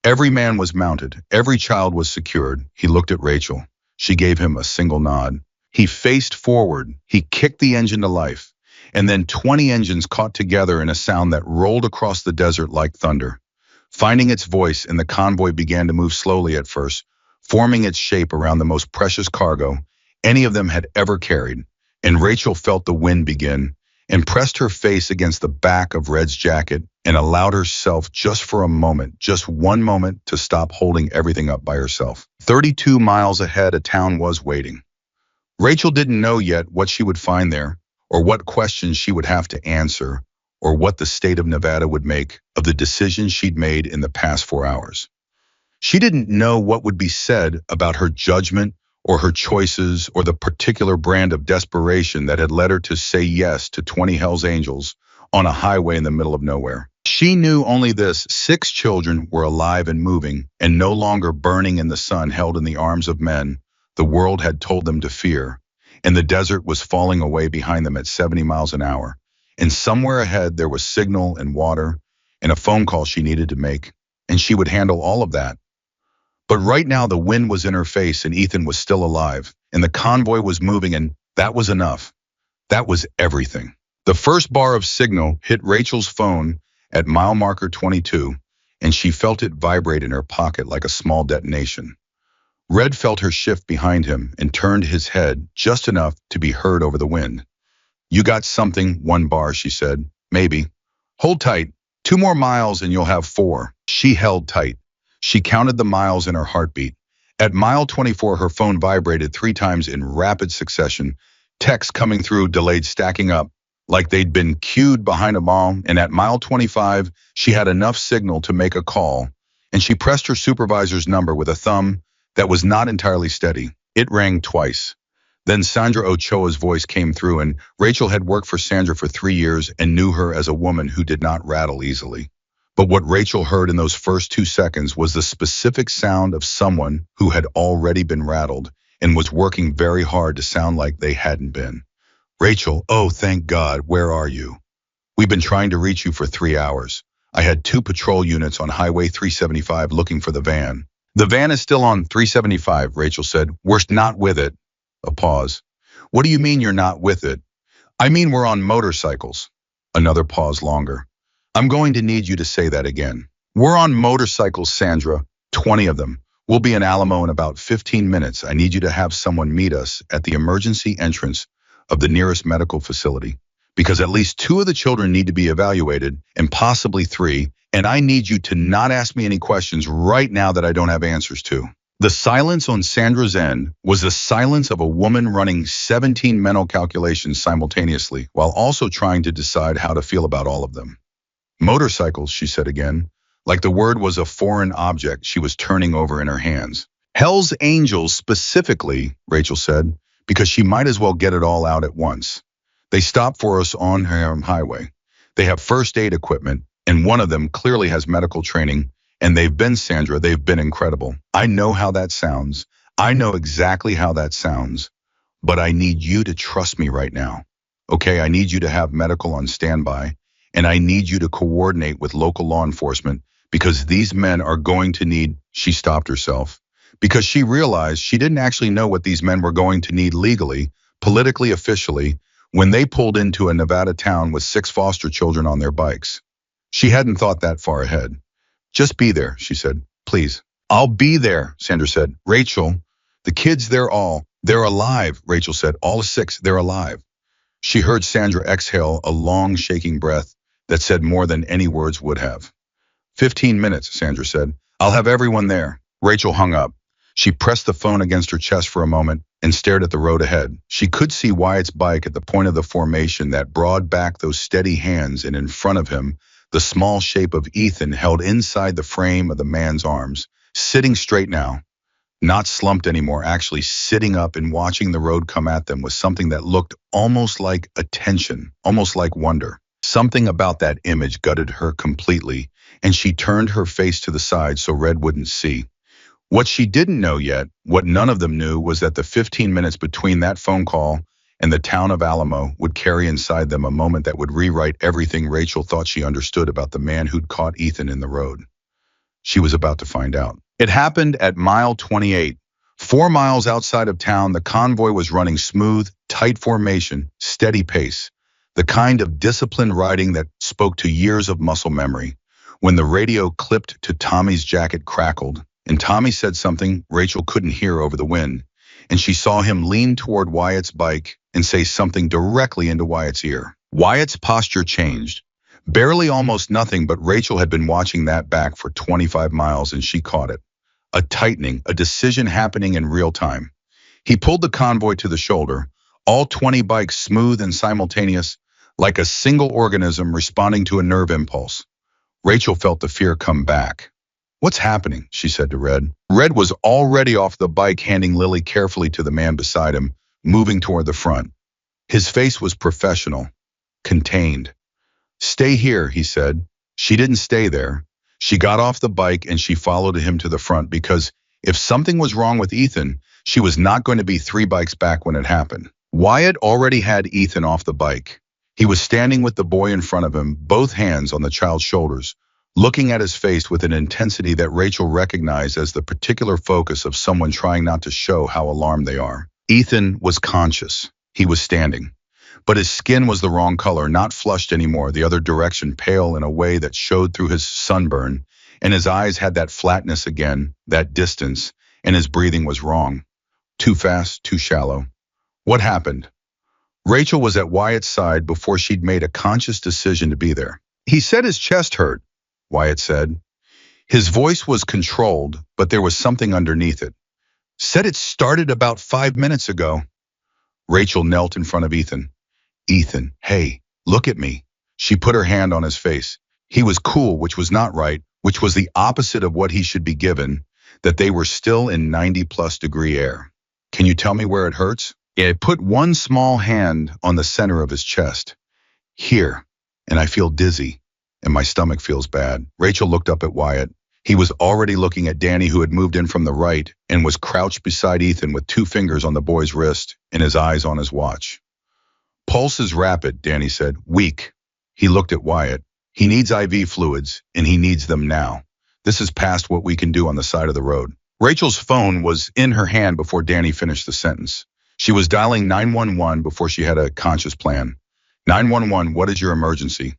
Every man was mounted. Every child was secured. He looked at Rachel. She gave him a single nod. He faced forward. He kicked the engine to life. And then 20 engines caught together in a sound that rolled across the desert like thunder. Finding its voice, and the convoy began to move slowly at first, forming its shape around the most precious cargo any of them had ever carried. And Rachel felt the wind begin, and pressed her face against the back of Red's jacket, and allowed herself just for a moment, just one moment, to stop holding everything up by herself. 32 miles ahead, a town was waiting. Rachel didn't know yet what she would find there, or what questions she would have to answer, or what the state of Nevada would make of the decisions she'd made in the past 4 hours. She didn't know what would be said about her judgment or her choices or the particular brand of desperation that had led her to say yes to 20 Hells Angels on a highway in the middle of nowhere. She knew only this: 6 children were alive and moving, and no longer burning in the sun, held in the arms of men the world had told them to fear, and the desert was falling away behind them at 70 miles an hour. And somewhere ahead there was signal and water and a phone call she needed to make, and she would handle all of that. But right now the wind was in her face, and Ethan was still alive, and the convoy was moving, and that was enough. That was everything. The first bar of signal hit Rachel's phone at mile marker 22, and she felt it vibrate in her pocket like a small detonation. Red felt her shift behind him and turned his head just enough to be heard over the wind. "You got something, 1 bar," she said. "Maybe. Hold tight. 2 more miles and you'll have 4. She held tight. She counted the miles in her heartbeat. At mile 24, her phone vibrated 3 times in rapid succession, texts coming through, delayed, stacking up, like they'd been queued behind a bomb. And at mile 25, she had enough signal to make a call, and she pressed her supervisor's number with a thumb that was not entirely steady. It rang twice. Then Sandra Ochoa's voice came through, and Rachel had worked for Sandra for 3 years and knew her as a woman who did not rattle easily. But what Rachel heard in those first 2 seconds was the specific sound of someone who had already been rattled and was working very hard to sound like they hadn't been. "Rachel, oh, thank God, where are you? We've been trying to reach you for 3 hours. I had 2 patrol units on Highway 375 looking for the van." "The van is still on 375, Rachel said. "We're not with it." A pause. "What do you mean you're not with it?" "I mean we're on motorcycles." Another pause longer. "I'm going to need you to say that again." "We're on motorcycles, Sandra. 20 of them. We'll be in Alamo in about 15 minutes. I need you to have someone meet us at the emergency entrance of the nearest medical facility, because at least 2 of the children need to be evaluated, and possibly 3, and I need you to not ask me any questions right now that I don't have answers to." The silence on Sandra's end was the silence of a woman running 17 mental calculations simultaneously, while also trying to decide how to feel about all of them. "Motorcycles," she said again, like the word was a foreign object she was turning over in her hands. "Hell's Angels specifically," Rachel said, because she might as well get it all out at once. "They stop for us on her highway. They have first aid equipment, and one of them clearly has medical training, and they've been, Sandra, they've been incredible. I know how that sounds. I know exactly how that sounds. But I need you to trust me right now. Okay, I need you to have medical on standby, and I need you to coordinate with local law enforcement, because these men are going to need—" She stopped herself, because she realized she didn't actually know what these men were going to need legally, politically, officially, when they pulled into a Nevada town with 6 foster children on their bikes. She hadn't thought that far ahead. "Just be there," she said. "Please." "I'll be there," Sandra said. "Rachel, the kids, they're alive," Rachel said. "All 6, they're alive." She heard Sandra exhale a long, shaking breath that said more than any words would have. 15 minutes, Sandra said. "I'll have everyone there." Rachel hung up. She pressed the phone against her chest for a moment and stared at the road ahead. She could see Wyatt's bike at the point of the formation that brought back those steady hands, and in front of him, the small shape of Ethan held inside the frame of the man's arms, sitting straight now, not slumped anymore, actually sitting up and watching the road come at them with something that looked almost like attention, almost like wonder. Something about that image gutted her completely, and she turned her face to the side so Red wouldn't see. What she didn't know yet, what none of them knew, was that the 15 minutes between that phone call and the town of Alamo would carry inside them a moment that would rewrite everything Rachel thought she understood about the man who'd caught Ethan in the road. She was about to find out. It happened at mile 28. 4 miles outside of town, the convoy was running smooth, tight formation, steady pace. The kind of disciplined riding that spoke to years of muscle memory. When the radio clipped to Tommy's jacket crackled, and Tommy said something Rachel couldn't hear over the wind, and she saw him lean toward Wyatt's bike and say something directly into Wyatt's ear. Wyatt's posture changed. Barely, almost nothing, but Rachel had been watching that back for 25 miles and she caught it. A tightening, a decision happening in real time. He pulled the convoy to the shoulder, all 20 bikes smooth and simultaneous, like a single organism responding to a nerve impulse. Rachel felt the fear come back. "What's happening?" she said to Red. Red was already off the bike, handing Lily carefully to the man beside him, moving toward the front. His face was professional, contained. "Stay here," he said. She didn't stay there. She got off the bike and she followed him to the front because if something was wrong with Ethan, she was not going to be 3 bikes back when it happened. Wyatt already had Ethan off the bike. He was standing with the boy in front of him, both hands on the child's shoulders, looking at his face with an intensity that Rachel recognized as the particular focus of someone trying not to show how alarmed they are. Ethan was conscious. He was standing. But his skin was the wrong color, not flushed anymore, the other direction, pale in a way that showed through his sunburn, and his eyes had that flatness again, that distance, and his breathing was wrong. Too fast, too shallow. What happened? Rachel was at Wyatt's side before she'd made a conscious decision to be there. "He said his chest hurt," Wyatt said. His voice was controlled, but there was something underneath it. "Said it started about 5 minutes ago." Rachel knelt in front of Ethan. "Ethan, hey, look at me." She put her hand on his face. He was cool, which was not right, which was the opposite of what he should be given, that they were still in 90-plus-degree air. "Can you tell me where it hurts?" He put one small hand on the center of his chest. "Here, and I feel dizzy, and my stomach feels bad." Rachel looked up at Wyatt. He was already looking at Danny, who had moved in from the right and was crouched beside Ethan with 2 fingers on the boy's wrist and his eyes on his watch. "Pulse is rapid," Danny said. "Weak." He looked at Wyatt. "He needs IV fluids, and he needs them now. This is past what we can do on the side of the road." Rachel's phone was in her hand before Danny finished the sentence. She was dialing 911 before she had a conscious plan. 911, what is your emergency?"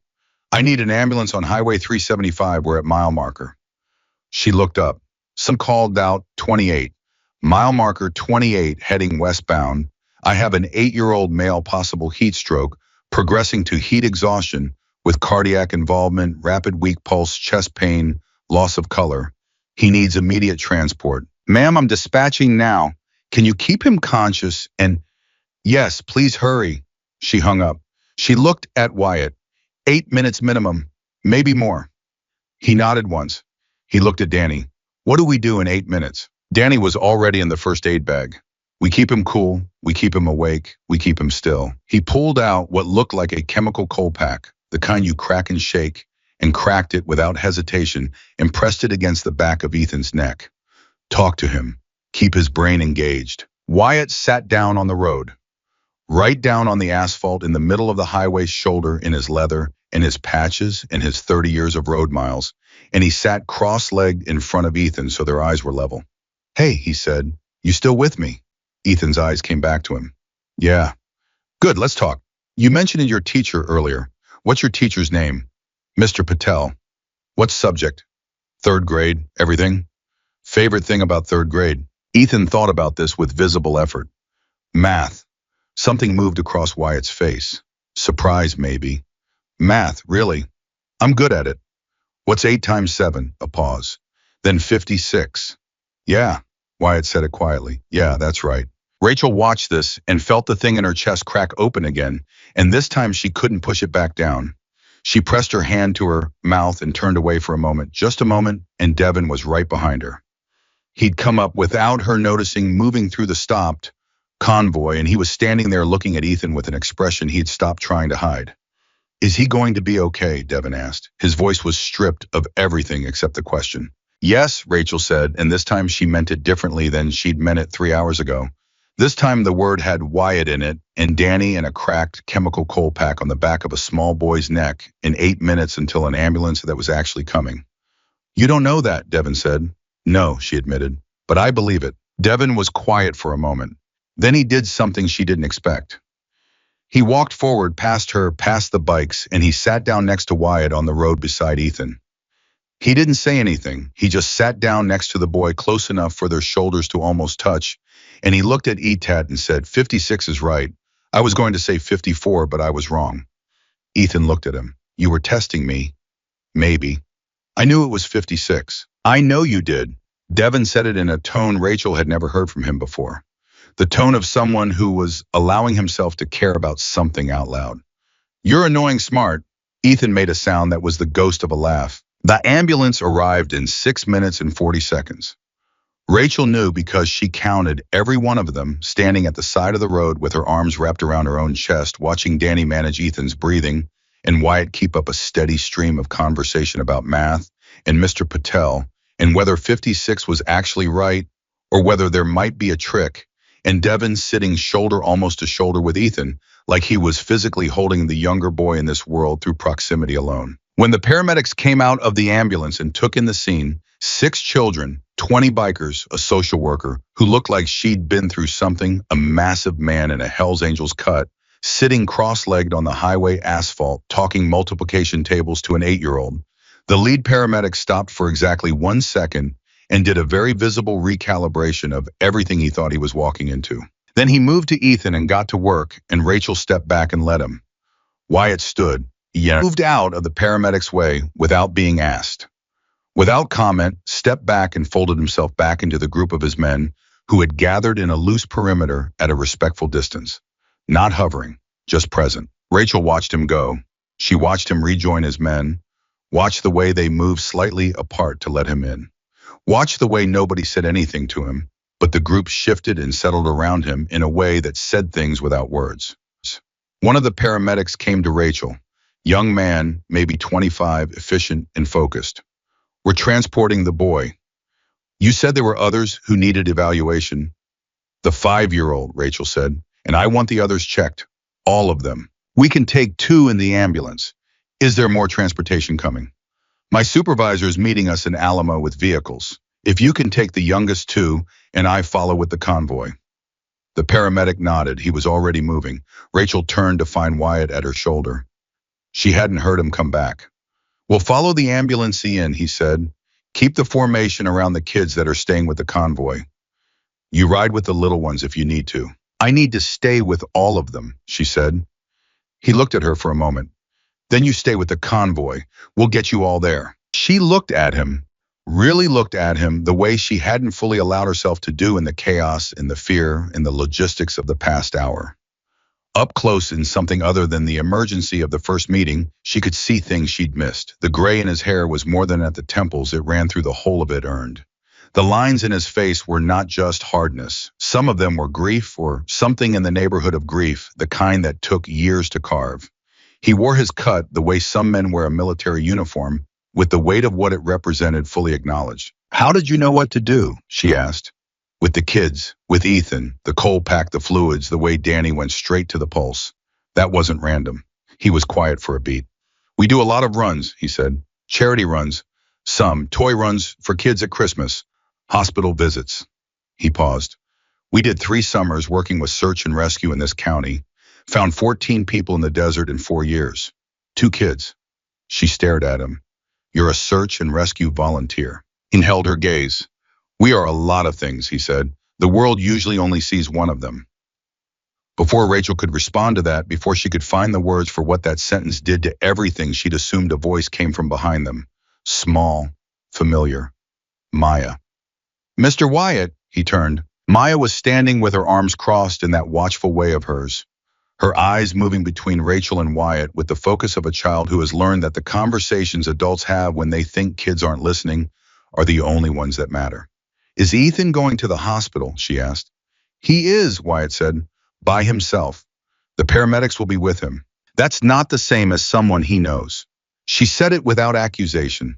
"I need an ambulance on Highway 375. We're at mile marker." She looked up. Some called out 28. Mile marker 28 heading westbound. "I have an 8-year-old male, possible heat stroke, progressing to heat exhaustion with cardiac involvement, rapid weak pulse, chest pain, loss of color. He needs immediate transport." "Ma'am, I'm dispatching now. Can you keep him conscious and—" "Yes, please hurry." She hung up. She looked at Wyatt. 8 minutes minimum, maybe more. He nodded once. He looked at Danny. "What do we do in 8 minutes?" Danny was already in the first aid bag. "We keep him cool, we keep him awake, we keep him still." He pulled out what looked like a chemical cold pack, the kind you crack and shake, and cracked it without hesitation and pressed it against the back of Ethan's neck. "Talk to him. Keep his brain engaged." Wyatt sat down on the road, right down on the asphalt in the middle of the highway's shoulder, in his leather and his patches and his 30 years of road miles, and he sat cross-legged in front of Ethan so their eyes were level. "Hey," he said, "you still with me?" Ethan's eyes came back to him. "Yeah." "Good, let's talk. You mentioned your teacher earlier. What's your teacher's name?" "Mr. Patel." "What subject?" "3rd grade, everything." "Favorite thing about 3rd grade?" Ethan thought about this with visible effort. "Math." Something moved across Wyatt's face. Surprise, maybe. "Math, really? I'm good at it." "What's 8 times 7? A pause. "Then 56. "Yeah," Wyatt said it quietly. "Yeah, that's right." Rachel watched this and felt the thing in her chest crack open again, and this time she couldn't push it back down. She pressed her hand to her mouth and turned away for a moment, just a moment, and Devin was right behind her. He'd come up without her noticing, moving through the stopped convoy, and he was standing there looking at Ethan with an expression he'd stopped trying to hide. "Is he going to be okay?" Devin asked. His voice was stripped of everything except the question. "Yes," Rachel said, and this time she meant it differently than she'd meant it 3 hours ago. This time the word had Wyatt in it, and Danny, and a cracked chemical cold pack on the back of a small boy's neck, in 8 minutes until an ambulance that was actually coming. You don't know that, Devin said. No, she admitted, but I believe it. Devin was quiet for a moment. Then he did something she didn't expect. He walked forward past her, past the bikes, and he sat down next to Wyatt on the road beside Ethan. He didn't say anything. He just sat down next to the boy close enough for their shoulders to almost touch, and he looked at Etat and said, 56 is right. I was going to say 54, but I was wrong. Ethan looked at him. You were testing me. Maybe. I knew it was 56. I know you did. Devin said it in a tone Rachel had never heard from him before. The tone of someone who was allowing himself to care about something out loud. You're annoying smart. Ethan made a sound that was the ghost of a laugh. The ambulance arrived in 6 minutes and 40 seconds. Rachel knew because she counted every one of them standing at the side of the road with her arms wrapped around her own chest, watching Danny manage Ethan's breathing and Wyatt keep up a steady stream of conversation about math and Mr. Patel and whether 56 was actually right or whether there might be a trick, and Devin sitting shoulder almost to shoulder with Ethan like he was physically holding the younger boy in this world through proximity alone. When the paramedics came out of the ambulance and took in the scene, 6 children, 20 bikers, a social worker who looked like she'd been through something, a massive man in a Hell's Angels cut, sitting cross-legged on the highway asphalt, talking multiplication tables to an 8-year-old. The lead paramedic stopped for exactly 1 second and did a very visible recalibration of everything he thought he was walking into. Then he moved to Ethan and got to work, and Rachel stepped back and let him. Wyatt stood. He moved out of the paramedic's way without being asked. Without comment, stepped back and folded himself back into the group of his men who had gathered in a loose perimeter at a respectful distance. Not hovering, just present. Rachel watched him go. She watched him rejoin his men, watched the way they moved slightly apart to let him in. Watched the way nobody said anything to him, but the group shifted and settled around him in a way that said things without words. One of the paramedics came to Rachel. Young man, maybe 25, efficient and focused. We're transporting the boy. You said there were others who needed evaluation. The 5-year-old, Rachel said, and I want the others checked. All of them. We can take 2 in the ambulance. Is there more transportation coming? My supervisor is meeting us in Alamo with vehicles. If you can take the youngest 2, and I follow with the convoy. The paramedic nodded. He was already moving. Rachel turned to find Wyatt at her shoulder. She hadn't heard him come back. We'll follow the ambulance in, he said. Keep the formation around the kids that are staying with the convoy. You ride with the little ones if you need to. I need to stay with all of them, she said. He looked at her for a moment. Then you stay with the convoy. We'll get you all there. She looked at him, really looked at him the way she hadn't fully allowed herself to do in the chaos and the fear and the logistics of the past hour. Up close in something other than the emergency of the first meeting, she could see things she'd missed. The gray in his hair was more than at the temples, it ran through the whole of it earned. The lines in his face were not just hardness. Some of them were grief or something in the neighborhood of grief, the kind that took years to carve. He wore his cut the way some men wear a military uniform, with the weight of what it represented fully acknowledged. How did you know what to do? She asked. With the kids, with Ethan, the cold pack, the fluids, the way Danny went straight to the pulse. That wasn't random. He was quiet for a beat. We do a lot of runs, he said. Charity runs. Some toy runs for kids at Christmas. Hospital visits. He paused. We did 3 summers working with search and rescue in this county. Found 14 people in the desert in 4 years. 2 kids. She stared at him. You're a search and rescue volunteer. He held her gaze. We are a lot of things, he said. The world usually only sees one of them. Before Rachel could respond to that, before she could find the words for what that sentence did to everything, she'd assumed a voice came from behind them. Small, familiar. Maya. Mr. Wyatt, he turned. Maya was standing with her arms crossed in that watchful way of hers. Her eyes moving between Rachel and Wyatt with the focus of a child who has learned that the conversations adults have when they think kids aren't listening are the only ones that matter. Is Ethan going to the hospital? She asked. He is, Wyatt said, by himself. The paramedics will be with him. That's not the same as someone he knows. She said it without accusation.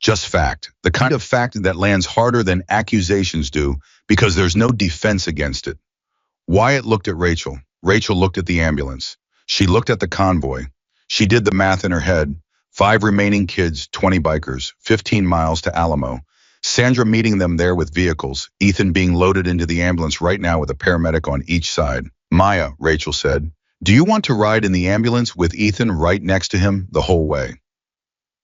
Just fact, the kind of fact that lands harder than accusations do because there's no defense against it. Wyatt looked at Rachel. Rachel looked at the ambulance. She looked at the convoy. She did the math in her head. 5 remaining kids, 20 bikers, 15 miles to Alamo. Sandra meeting them there with vehicles, Ethan being loaded into the ambulance right now with a paramedic on each side. Maya, Rachel said, do you want to ride in the ambulance with Ethan right next to him the whole way?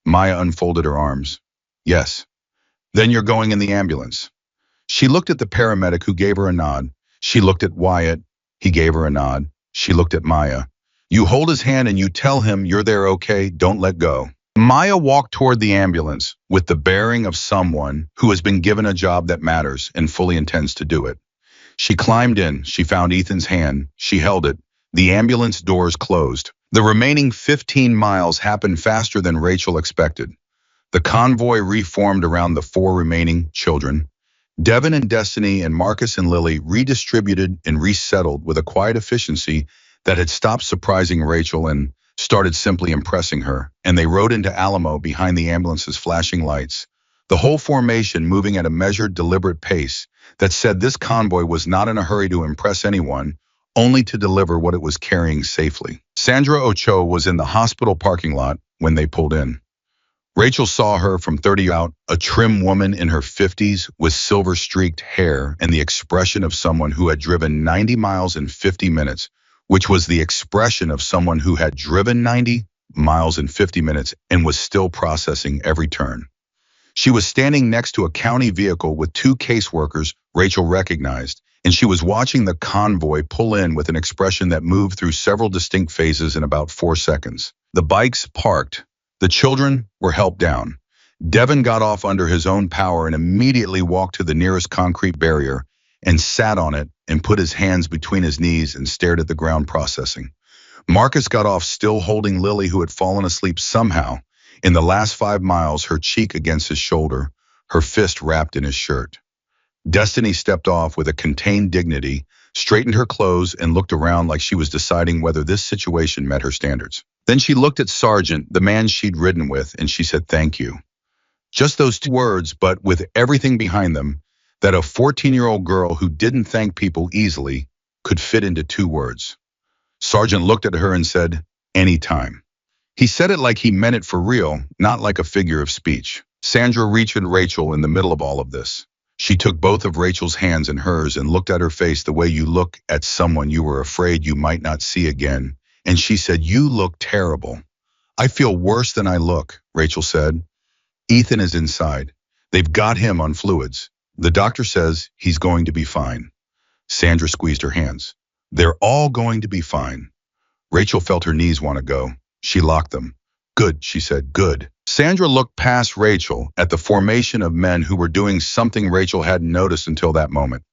Maya unfolded her arms. Yes. Then you're going in the ambulance. She looked at the paramedic who gave her a nod. She looked at Wyatt. He gave her a nod. She looked at Maya. You hold his hand and you tell him you're there, okay? Don't let go. Maya walked toward the ambulance with the bearing of someone who has been given a job that matters and fully intends to do it. She climbed in. She found Ethan's hand. She held it. The ambulance doors closed. The remaining 15 miles happened faster than Rachel expected. The convoy reformed around the 4 remaining children. Devin and Destiny and Marcus and Lily redistributed and resettled with a quiet efficiency that had stopped surprising Rachel and started simply impressing her, and they rode into Alamo behind the ambulance's flashing lights. The whole formation moving at a measured, deliberate pace that said this convoy was not in a hurry to impress anyone, only to deliver what it was carrying safely. Sandra Ochoa was in the hospital parking lot when they pulled in. Rachel saw her from 30 out, a trim woman in her 50s with silver-streaked hair and the expression of someone who had driven 90 miles in 50 minutes, which was the expression of someone who had driven 90 miles in 50 minutes and was still processing every turn. She was standing next to a county vehicle with 2 caseworkers Rachel recognized, and she was watching the convoy pull in with an expression that moved through several distinct phases in about 4 seconds. The bikes parked. The children were helped down. Devin got off under his own power and immediately walked to the nearest concrete barrier and sat on it and put his hands between his knees and stared at the ground processing. Marcus got off still holding Lily, who had fallen asleep somehow in the last 5 miles, her cheek against his shoulder, her fist wrapped in his shirt. Destiny stepped off with a contained dignity, straightened her clothes, and looked around like she was deciding whether this situation met her standards. Then she looked at Sergeant, the man she'd ridden with, and she said, thank you. Just those 2 words, but with everything behind them, that a 14-year-old girl who didn't thank people easily could fit into 2 words. Sergeant looked at her and said, anytime. He said it like he meant it for real, not like a figure of speech. Sandra reached at Rachel in the middle of all of this. She took both of Rachel's hands in hers and looked at her face the way you look at someone you were afraid you might not see again. And she said, you look terrible. I feel worse than I look, Rachel said. Ethan is inside. They've got him on fluids. The doctor says he's going to be fine. Sandra squeezed her hands. They're all going to be fine. Rachel felt her knees want to go. She locked them. Good, she said, good. Sandra looked past Rachel at the formation of men who were doing something Rachel hadn't noticed until that moment.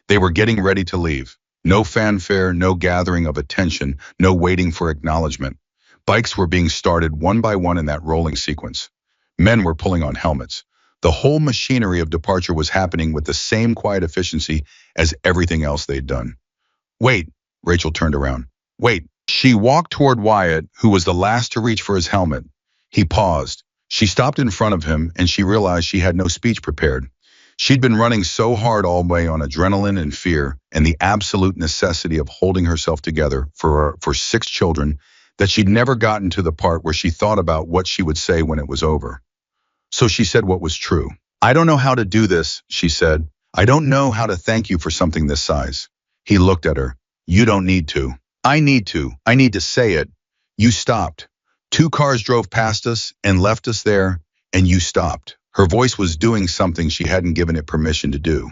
They were getting ready to leave. No fanfare, no gathering of attention, no waiting for acknowledgement. Bikes were being started one by one in that rolling sequence. Men were pulling on helmets. The whole machinery of departure was happening with the same quiet efficiency as everything else they'd done. Wait, Rachel turned around. Wait. She walked toward Wyatt, who was the last to reach for his helmet. He paused. She stopped in front of him, and she realized she had no speech prepared. She'd been running so hard all day on adrenaline and fear and the absolute necessity of holding herself together for 6 children that she'd never gotten to the part where she thought about what she would say when it was over. So she said what was true. I don't know how to do this, she said. I don't know how to thank you for something this size. He looked at her. You don't need to. I need to. I need to say it. You stopped. 2 cars drove past us and left us there, and you stopped. Her voice was doing something she hadn't given it permission to do.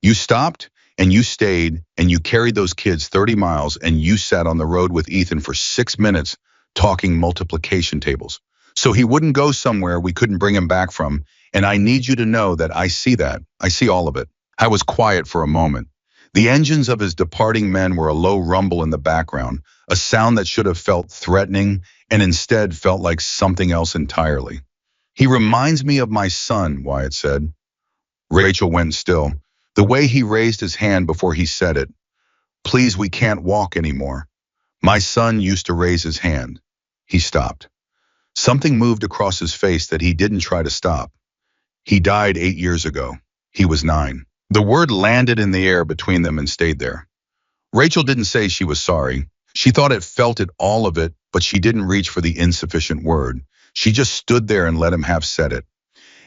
You stopped, and you stayed, and you carried those kids 30 miles, and you sat on the road with Ethan for 6 minutes talking multiplication tables. So he wouldn't go somewhere we couldn't bring him back from, and I need you to know that I see that. I see all of it. I was quiet for a moment. The engines of his departing men were a low rumble in the background, a sound that should have felt threatening and instead felt like something else entirely. He reminds me of my son, Wyatt said. Rachel went still. The way he raised his hand before he said it. Please, we can't walk anymore. My son used to raise his hand. He stopped. Something moved across his face that he didn't try to stop. He died 8 years ago. He was 9. The word landed in the air between them and stayed there. Rachel didn't say she was sorry. She thought it felt it, all of it, but she didn't reach for the insufficient word. She just stood there and let him have said it.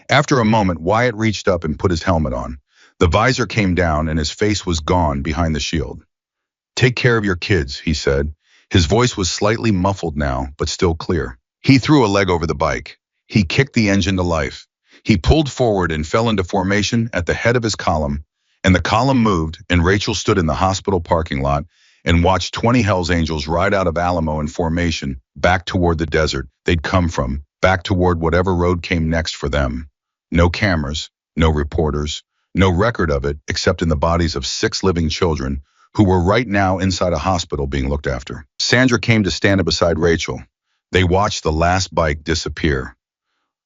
After a moment, Wyatt reached up and put his helmet on. The visor came down and his face was gone behind the shield. "Take care of your kids," he said. His voice was slightly muffled now, but still clear. He threw a leg over the bike. He kicked the engine to life. He pulled forward and fell into formation at the head of his column, and the column moved, and Rachel stood in the hospital parking lot and watched 20 Hells Angels ride out of Alamo in formation, back toward the desert they'd come from, back toward whatever road came next for them. No cameras, no reporters, no record of it except in the bodies of 6 living children who were right now inside a hospital being looked after. Sandra came to stand beside Rachel. They watched the last bike disappear.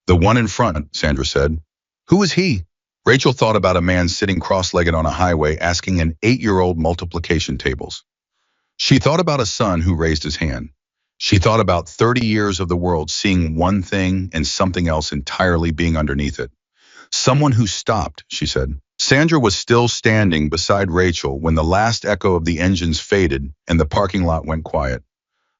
"The one in front," Sandra said. "Who is he?" Rachel thought about a man sitting cross-legged on a highway asking an 8-year-old multiplication tables. She thought about a son who raised his hand. She thought about 30 years of the world seeing one thing and something else entirely being underneath it. "Someone who stopped," she said. Sandra was still standing beside Rachel when the last echo of the engines faded and the parking lot went quiet.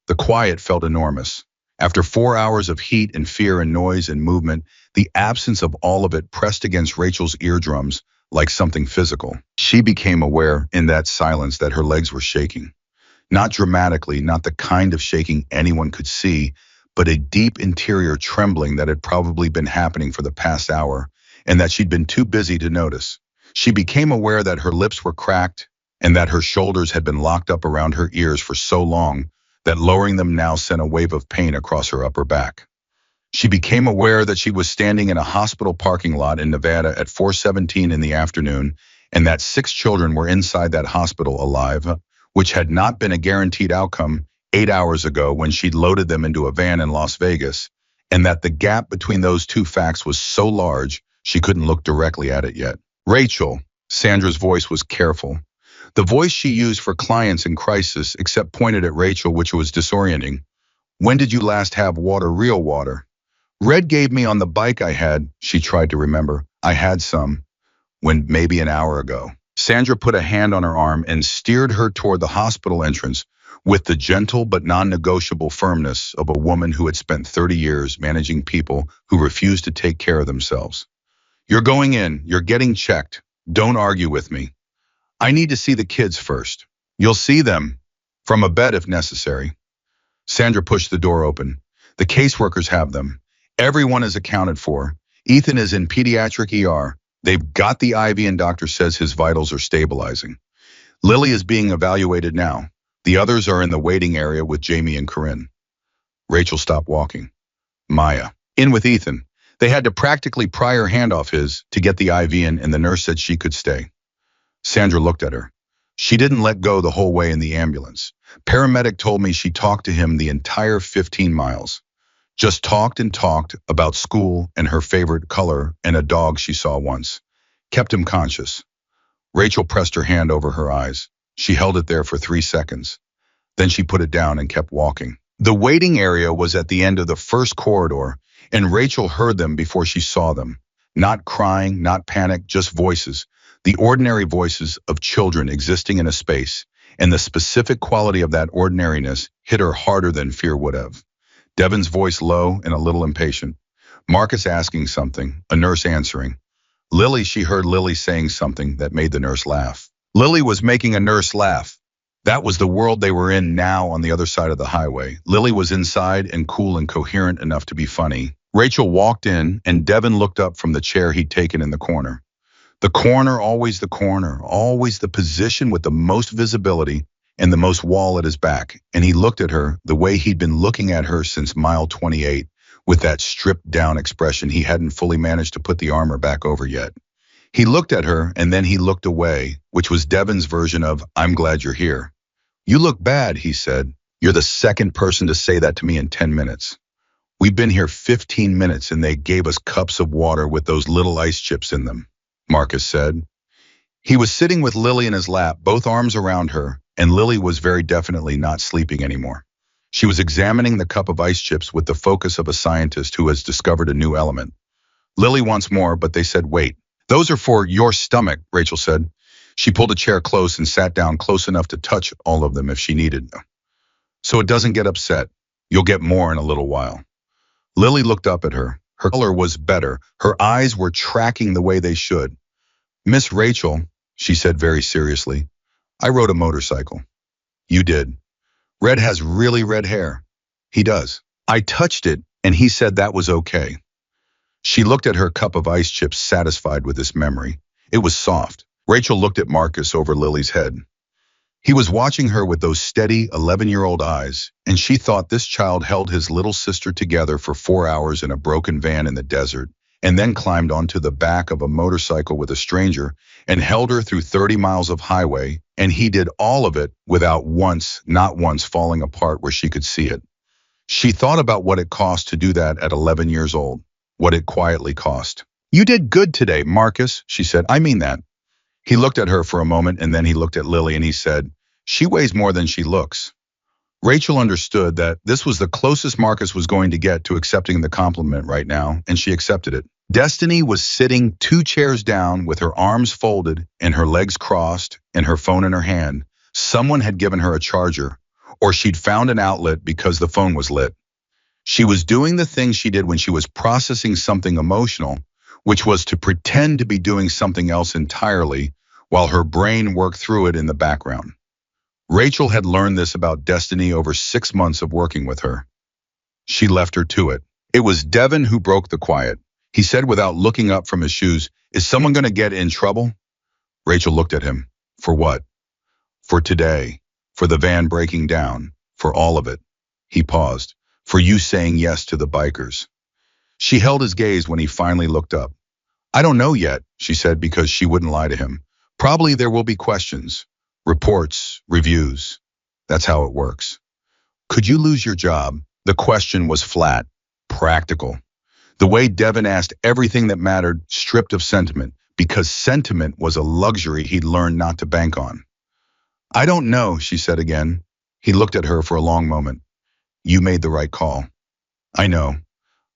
The quiet felt enormous. After 4 hours of heat and fear and noise and movement, the absence of all of it pressed against Rachel's eardrums like something physical. She became aware in that silence that her legs were shaking. Not dramatically, not the kind of shaking anyone could see, but a deep interior trembling that had probably been happening for the past hour, and that she'd been too busy to notice. She became aware that her lips were cracked, and that her shoulders had been locked up around her ears for so long that lowering them now sent a wave of pain across her upper back. She became aware that she was standing in a hospital parking lot in Nevada at 4:17 in the afternoon, and that 6 children were inside that hospital alive, which had not been a guaranteed outcome 8 hours ago when she'd loaded them into a van in Las Vegas, and that the gap between those two facts was so large she couldn't look directly at it yet. "Rachel," Sandra's voice was careful. The voice she used for clients in crisis, except pointed at Rachel, which was disorienting. "When did you last have water, real water?" "Red gave me on the bike I had," she tried to remember. "I had some. When maybe an hour ago." Sandra put a hand on her arm and steered her toward the hospital entrance with the gentle but non-negotiable firmness of a woman who had spent 30 years managing people who refused to take care of themselves. "You're going in. You're getting checked. Don't argue with me. I need to see the kids first. You'll see them. From a bed if necessary." Sandra pushed the door open. "The caseworkers have them. Everyone is accounted for. Ethan is in pediatric ER. They've got the IV and doctor says his vitals are stabilizing. Lily is being evaluated now. The others are in the waiting area with Jamie and Corinne." Rachel stopped walking. "Maya." "In with Ethan. They had to practically pry her hand off his to get the IV in, and the nurse said she could stay." Sandra looked at her. "She didn't let go the whole way in the ambulance. Paramedic told me she talked to him the entire 15 miles. Just talked and talked about school and her favorite color and a dog she saw once. Kept him conscious." Rachel pressed her hand over her eyes. She held it there for 3 seconds. Then she put it down and kept walking. The waiting area was at the end of the first corridor, and Rachel heard them before she saw them. Not crying, not panic, just voices. The ordinary voices of children existing in a space, and the specific quality of that ordinariness hit her harder than fear would have. Devin's voice low and a little impatient. Marcus asking something, a nurse answering. Lily, she heard Lily saying something that made the nurse laugh. Lily was making a nurse laugh. That was the world they were in now on the other side of the highway. Lily was inside and cool and coherent enough to be funny. Rachel walked in, and Devin looked up from the chair he'd taken in the corner. The corner, always the position with the most visibility and the most wall at his back, and he looked at her the way he'd been looking at her since mile 28, with that stripped-down expression he hadn't fully managed to put the armor back over yet. He looked at her, and then he looked away, which was Devin's version of, "I'm glad you're here." "You look bad," he said. "You're the second person to say that to me in 10 minutes. We've been here 15 minutes, and they gave us cups of water with those little ice chips in them," Marcus said. He was sitting with Lily in his lap, both arms around her, and Lily was very definitely not sleeping anymore. She was examining the cup of ice chips with the focus of a scientist who has discovered a new element. Lily wants more, but they said, "Wait. Those are for your stomach," Rachel said. She pulled a chair close and sat down close enough to touch all of them if she needed. "So it doesn't get upset. You'll get more in a little while." Lily looked up at her. Her color was better. Her eyes were tracking the way they should. Miss Rachel, she said very seriously, I rode a motorcycle. You did. Red has really red hair. He does. I touched it, and he said that was okay. She looked at her cup of ice chips, satisfied with this memory. It was soft. Rachel looked at Marcus over Lily's head. He was watching her with those steady 11-year-old eyes, and she thought this child held his little sister together for 4 hours in a broken van in the desert, and then climbed onto the back of a motorcycle with a stranger and held her through 30 miles of highway, and he did all of it without not once falling apart where she could see it. She thought about what it cost to do that at 11 years old, what it quietly cost. You did good today, Marcus, she said. I mean that. He looked at her for a moment, and then he looked at Lily and he said, she weighs more than she looks. Rachel understood that this was the closest Marcus was going to get to accepting the compliment right now, and she accepted it. Destiny was sitting 2 chairs down with her arms folded and her legs crossed and her phone in her hand. Someone had given her a charger, or she'd found an outlet because the phone was lit. She was doing the thing she did when she was processing something emotional, which was to pretend to be doing something else entirely while her brain worked through it in the background. Rachel had learned this about Destiny over 6 months of working with her. She left her to it. It was Devin who broke the quiet. He said without looking up from his shoes, is someone going to get in trouble? Rachel looked at him. For what? For today. For the van breaking down. For all of it. He paused. For you saying yes to the bikers. She held his gaze when he finally looked up. I don't know yet, she said, because she wouldn't lie to him. Probably there will be questions, reports, reviews. That's how it works. Could you lose your job? The question was flat, practical. The way Devin asked everything that mattered, stripped of sentiment, because sentiment was a luxury he'd learned not to bank on. I don't know, she said again. He looked at her for a long moment. You made the right call. I know.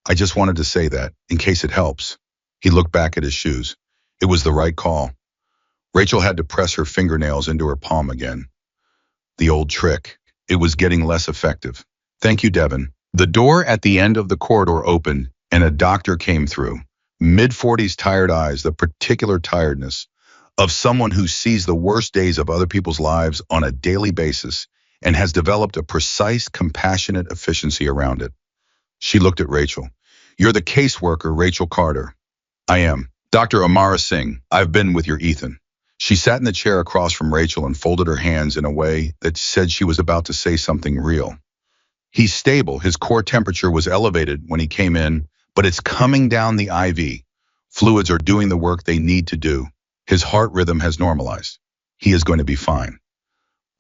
I just wanted to say that, in case it helps. He looked back at his shoes. It was the right call. Rachel had to press her fingernails into her palm again. The old trick. It was getting less effective. Thank you, Devin. The door at the end of the corridor opened, and a doctor came through. Mid-40s, tired eyes, the particular tiredness of someone who sees the worst days of other people's lives on a daily basis and has developed a precise, compassionate efficiency around it. She looked at Rachel. You're the caseworker, Rachel Carter. I am. Dr. Amara Singh, I've been with your Ethan. She sat in the chair across from Rachel and folded her hands in a way that said she was about to say something real. He's stable. His core temperature was elevated when he came in, but it's coming down the IV. Fluids are doing the work they need to do. His heart rhythm has normalized. He is going to be fine.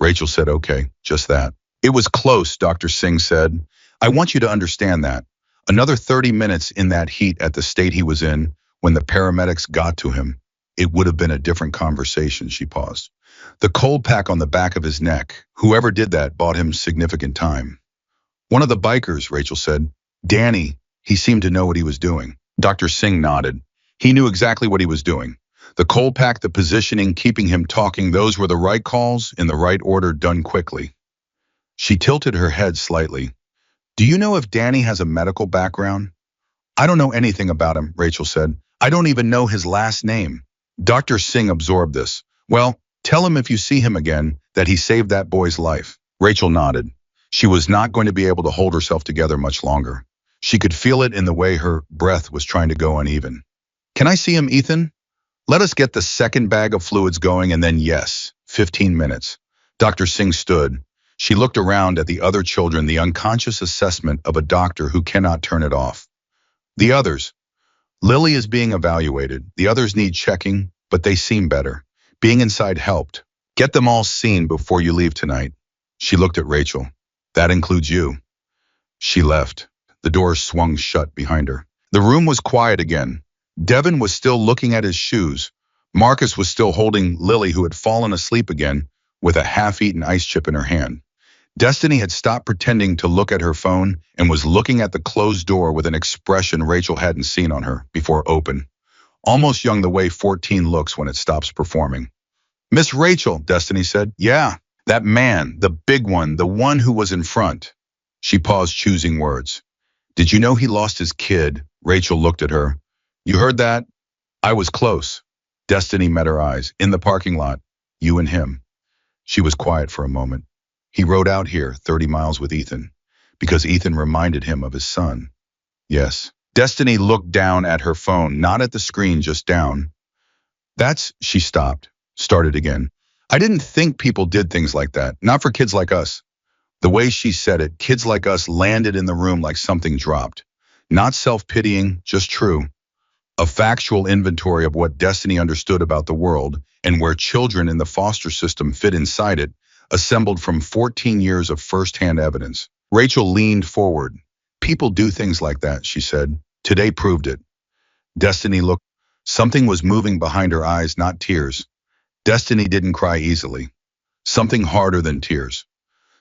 Rachel said, okay, just that. It was close, Dr. Singh said. I want you to understand that. Another 30 minutes in that heat at the state he was in, when the paramedics got to him, it would have been a different conversation, she paused. The cold pack on the back of his neck, whoever did that bought him significant time. One of the bikers, Rachel said. Danny, he seemed to know what he was doing. Dr. Singh nodded. He knew exactly what he was doing. The cold pack, the positioning, keeping him talking, those were the right calls in the right order, done quickly. She tilted her head slightly. Do you know if Danny has a medical background? I don't know anything about him, Rachel said. I don't even know his last name. Dr. Singh absorbed this. Well, tell him if you see him again that he saved that boy's life. Rachel nodded. She was not going to be able to hold herself together much longer. She could feel it in the way her breath was trying to go uneven. Can I see him, Ethan? Let us get the second bag of fluids going and then yes, 15 minutes. Dr. Singh stood. She looked around at the other children, the unconscious assessment of a doctor who cannot turn it off. The others. Lily is being evaluated. The others need checking, but they seem better. Being inside helped. Get them all seen before you leave tonight. She looked at Rachel. That includes you. She left. The door swung shut behind her. The room was quiet again. Devin was still looking at his shoes. Marcus was still holding Lily, who had fallen asleep again, with a half-eaten ice chip in her hand. Destiny had stopped pretending to look at her phone and was looking at the closed door with an expression Rachel hadn't seen on her before open. Almost young, the way 14 looks when it stops performing. Miss Rachel, Destiny said. Yeah, that man, the big one, the one who was in front. She paused, choosing words. Did you know he lost his kid? Rachel looked at her. You heard that? I was close. Destiny met her eyes. In the parking lot. You and him. She was quiet for a moment. He rode out here 30 miles with Ethan. Because Ethan reminded him of his son. Yes. Destiny looked down at her phone, not at the screen, just down. She stopped. Started again. I didn't think people did things like that. Not for kids like us. The way she said it, kids like us landed in the room like something dropped. Not self-pitying, just true. A factual inventory of what Destiny understood about the world and where children in the foster system fit inside it, assembled from 14 years of first-hand evidence. Rachel leaned forward. People do things like that, she said. Today proved it. Destiny looked. Something was moving behind her eyes, not tears. Destiny didn't cry easily. Something harder than tears.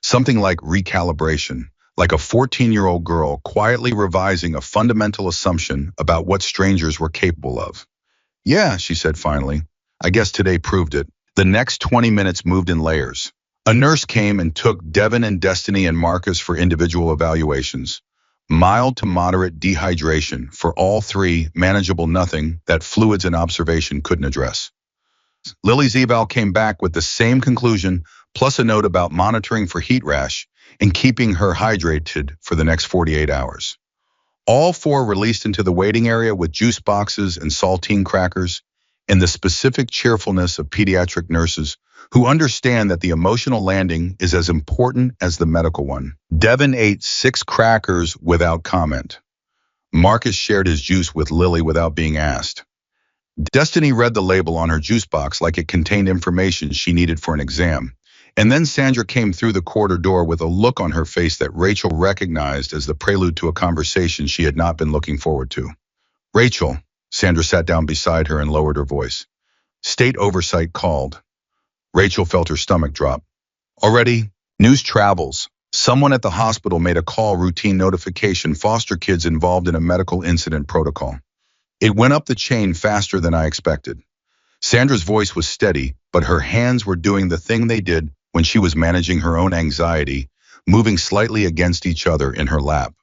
Something like recalibration, like a 14-year-old girl quietly revising a fundamental assumption about what strangers were capable of. Yeah, she said finally. I guess today proved it. The next 20 minutes moved in layers. A nurse came and took Devin and Destiny and Marcus for individual evaluations. Mild to moderate dehydration for all three, manageable nothing that fluids and observation couldn't address. Lily's eval came back with the same conclusion, plus a note about monitoring for heat rash and keeping her hydrated for the next 48 hours. All four released into the waiting area with juice boxes and saltine crackers, and the specific cheerfulness of pediatric nurses who understand that the emotional landing is as important as the medical one. Devin ate 6 crackers without comment. Marcus shared his juice with Lily without being asked. Destiny read the label on her juice box like it contained information she needed for an exam. And then Sandra came through the corridor door with a look on her face that Rachel recognized as the prelude to a conversation she had not been looking forward to. Rachel, Sandra sat down beside her and lowered her voice. State oversight called. Rachel felt her stomach drop. Already, news travels. Someone at the hospital made a call routine notification foster kids involved in a medical incident protocol. It went up the chain faster than I expected. Sandra's voice was steady, but her hands were doing the thing they did when she was managing her own anxiety, moving slightly against each other in her lap.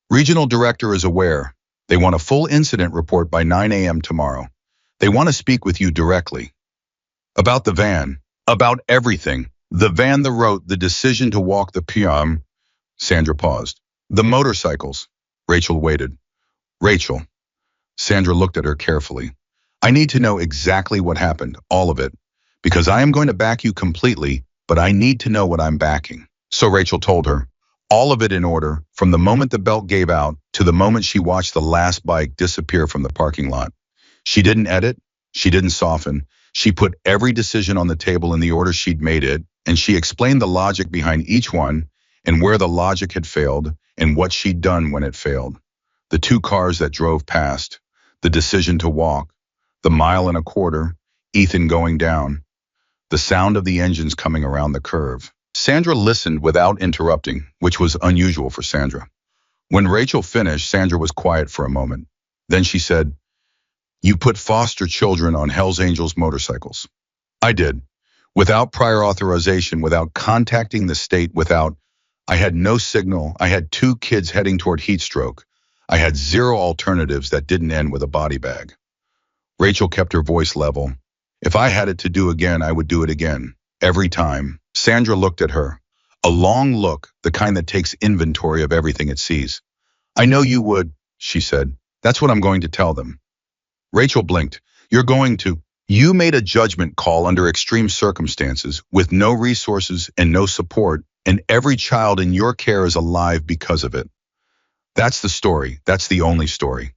Regional director is aware. They want a full incident report by 9 a.m. tomorrow. They want to speak with you directly. About the van. About everything. The van that wrote the decision to walk the PM. Sandra paused. The motorcycles. Rachel waited. Rachel. Sandra looked at her carefully. I need to know exactly what happened, all of it, because I am going to back you completely, but I need to know what I'm backing. So Rachel told her, all of it in order, from the moment the belt gave out to the moment she watched the last bike disappear from the parking lot. She didn't edit, she didn't soften, she put every decision on the table in the order she'd made it, and she explained the logic behind each one and where the logic had failed and what she'd done when it failed. The 2 cars that drove past, the decision to walk, the 1.25 miles, Ethan going down, the sound of the engines coming around the curve. Sandra listened without interrupting, which was unusual for Sandra. When Rachel finished, Sandra was quiet for a moment. Then she said, You put foster children on Hell's Angels motorcycles. I did. Without prior authorization, without contacting the state, I had no signal. I had 2 kids heading toward heat stroke. I had 0 alternatives that didn't end with a body bag. Rachel kept her voice level. If I had it to do again, I would do it again. Every time. Sandra looked at her. A long look, the kind that takes inventory of everything it sees. I know you would, she said. That's what I'm going to tell them. Rachel blinked. You're going to. You made a judgment call under extreme circumstances with no resources and no support, and every child in your care is alive because of it. That's the story. That's the only story.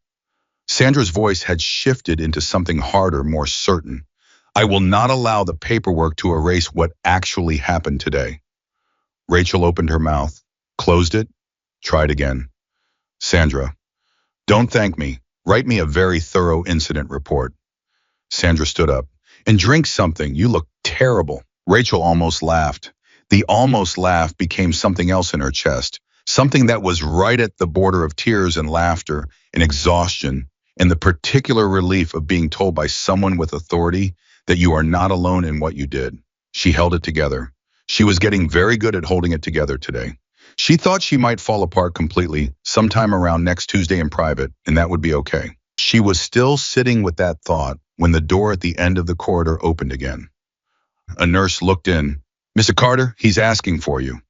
Sandra's voice had shifted into something harder, more certain. I will not allow the paperwork to erase what actually happened today. Rachel opened her mouth, closed it, tried again. Sandra, don't thank me. Write me a very thorough incident report. Sandra stood up. And drink something. You look terrible. Rachel almost laughed. The almost laugh became something else in her chest, something that was right at the border of tears and laughter and exhaustion, and the particular relief of being told by someone with authority that you are not alone in what you did. She held it together. She was getting very good at holding it together today. She thought she might fall apart completely sometime around next Tuesday in private, and that would be okay. She was still sitting with that thought when the door at the end of the corridor opened again. A nurse looked in. "Mr. Carter, he's asking for you."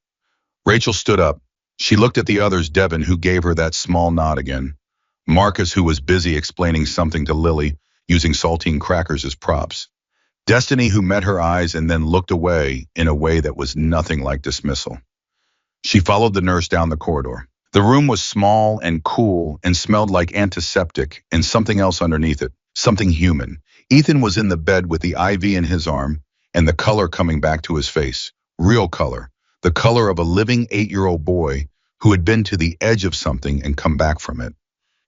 Rachel stood up. She looked at the others, Devin, who gave her that small nod again. Marcus, who was busy explaining something to Lily, using saltine crackers as props. Destiny, who met her eyes and then looked away in a way that was nothing like dismissal. She followed the nurse down the corridor. The room was small and cool and smelled like antiseptic and something else underneath it, something human. Ethan was in the bed with the IV in his arm and the color coming back to his face. Real color. The color of a living 8-year-old boy who had been to the edge of something and come back from it.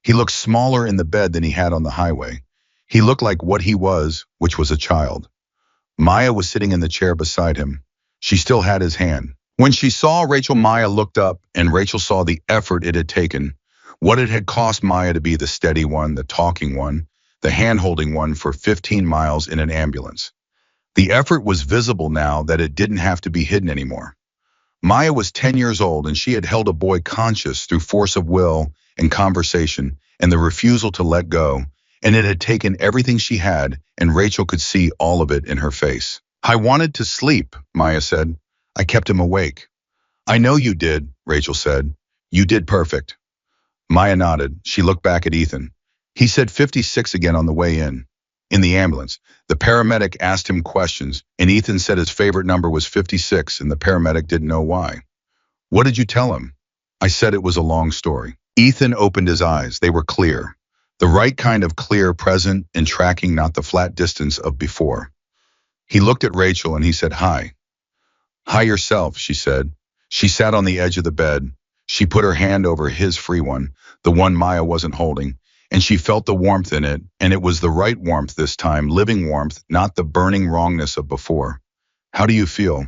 He looked smaller in the bed than he had on the highway. He looked like what he was, which was a child. Maya was sitting in the chair beside him. She still had his hand. When she saw Rachel, Maya looked up, and Rachel saw the effort it had taken, what it had cost Maya to be the steady one, the talking one, the hand-holding one for 15 miles in an ambulance. The effort was visible now that it didn't have to be hidden anymore. Maya was 10 years old, and she had held a boy conscious through force of will and conversation and the refusal to let go, and it had taken everything she had, and Rachel could see all of it in her face. "I wanted to sleep," Maya said. "I kept him awake." "I know you did," Rachel said. "You did perfect." Maya nodded. She looked back at Ethan. He said 56 again on the way in. In the ambulance, the paramedic asked him questions, and Ethan said his favorite number was 56, and the paramedic didn't know why. "What did you tell him?" "I said it was a long story." Ethan opened his eyes. They were clear. The right kind of clear, present, and tracking, not the flat distance of before. He looked at Rachel and he said, "Hi." "Hi yourself," she said. She sat on the edge of the bed. She put her hand over his free one, the one Maya wasn't holding, and she felt the warmth in it, and it was the right warmth this time, living warmth, not the burning wrongness of before. "How do you feel?"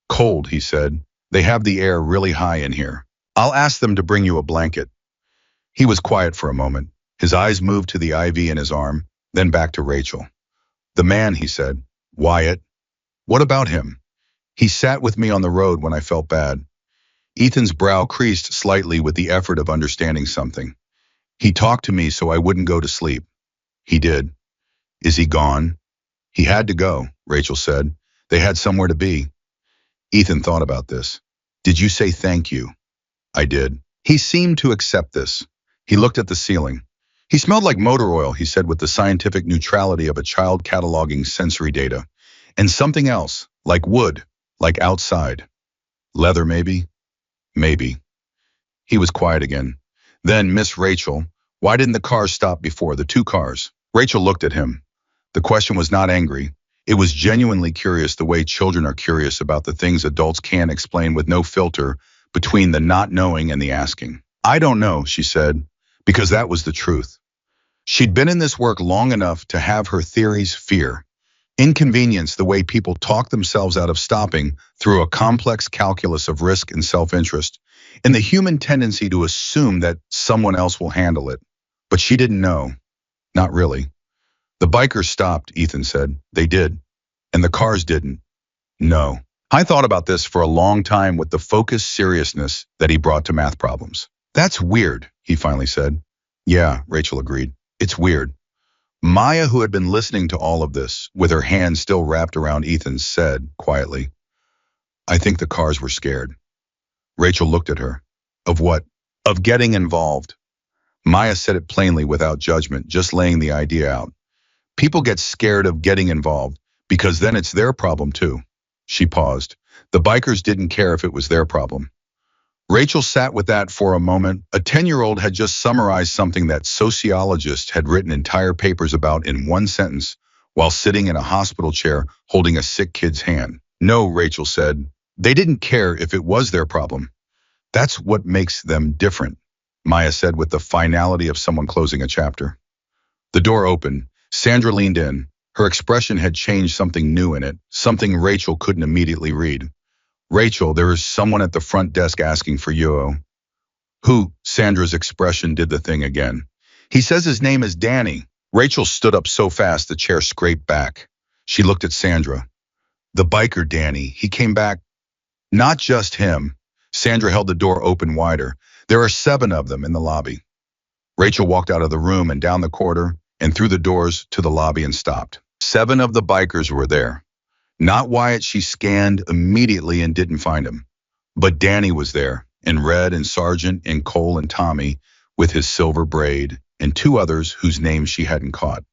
"Cold," he said. "They have the air really high in here. I'll ask them to bring you a blanket." He was quiet for a moment. His eyes moved to the IV in his arm, then back to Rachel. "The man," he said. "Wyatt. What about him?" "He sat with me on the road when I felt bad." Ethan's brow creased slightly with the effort of understanding something. "He talked to me so I wouldn't go to sleep." "He did." "Is he gone?" "He had to go," Rachel said. "They had somewhere to be." Ethan thought about this. "Did you say thank you?" "I did." He seemed to accept this. He looked at the ceiling. "He smelled like motor oil," he said with the scientific neutrality of a child cataloging sensory data. "And something else, like wood, like outside. Leather, maybe?" "Maybe." He was quiet again. "Then, Miss Rachel, why didn't the cars stop before, the two cars?" Rachel looked at him. The question was not angry. It was genuinely curious, the way children are curious about the things adults can't explain, with no filter between the not knowing and the asking. "I don't know," she said, because that was the truth. She'd been in this work long enough to have her theories fear. Inconvenience, the way people talk themselves out of stopping through a complex calculus of risk and self-interest, and the human tendency to assume that someone else will handle it. But she didn't know. Not really. "The bikers stopped," Ethan said. "They did. And the cars didn't." "No." I thought about this for a long time with the focused seriousness that he brought to math problems. "That's weird," he finally said. "Yeah," Rachel agreed. "It's weird." Maya, who had been listening to all of this, with her hand still wrapped around Ethan's, said quietly, "I think the cars were scared." Rachel looked at her. "Of what?" "Of getting involved." Maya said it plainly, without judgment, just laying the idea out. "People get scared of getting involved because then it's their problem too." She paused. The bikers didn't care if it was their problem. Rachel sat with that for a moment. A 10-year-old had just summarized something that sociologists had written entire papers about in one sentence while sitting in a hospital chair holding a sick kid's hand. "No," Rachel said. "They didn't care if it was their problem. That's what makes them different," Maya said with the finality of someone closing a chapter. The door opened. Sandra leaned in. Her expression had changed, something new in it, something Rachel couldn't immediately read. "Rachel, there is someone at the front desk asking for you." "Who?" Sandra's expression did the thing again. "He says his name is Danny." Rachel stood up so fast the chair scraped back. She looked at Sandra. "The biker Danny, he came back." "Not just him." Sandra held the door open wider. There are 7 of them in the lobby. Rachel walked out of the room and down the corridor and through the doors to the lobby and stopped. 7 of the bikers were there. Not Wyatt. She scanned immediately and didn't find him. But Danny was there, and Red and Sergeant and Cole and Tommy with his silver braid, and 2 others whose names she hadn't caught.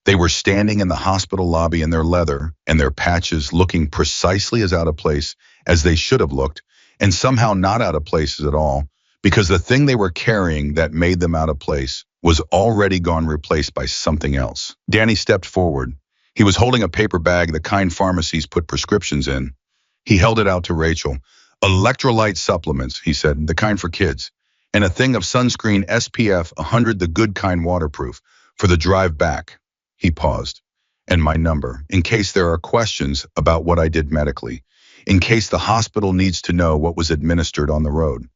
They were standing in the hospital lobby in their leather and their patches, looking precisely as out of place as they should have looked, and somehow not out of place at all, because the thing they were carrying that made them out of place was already gone, replaced by something else. Danny stepped forward. He was holding a paper bag, the kind pharmacies put prescriptions in. He held it out to Rachel. Electrolyte supplements, he said, the kind for kids, and a thing of sunscreen SPF 100, the good kind, waterproof, for the drive back. He paused. And my number, in case there are questions about what I did medically, in case the hospital needs to know what was administered on the road.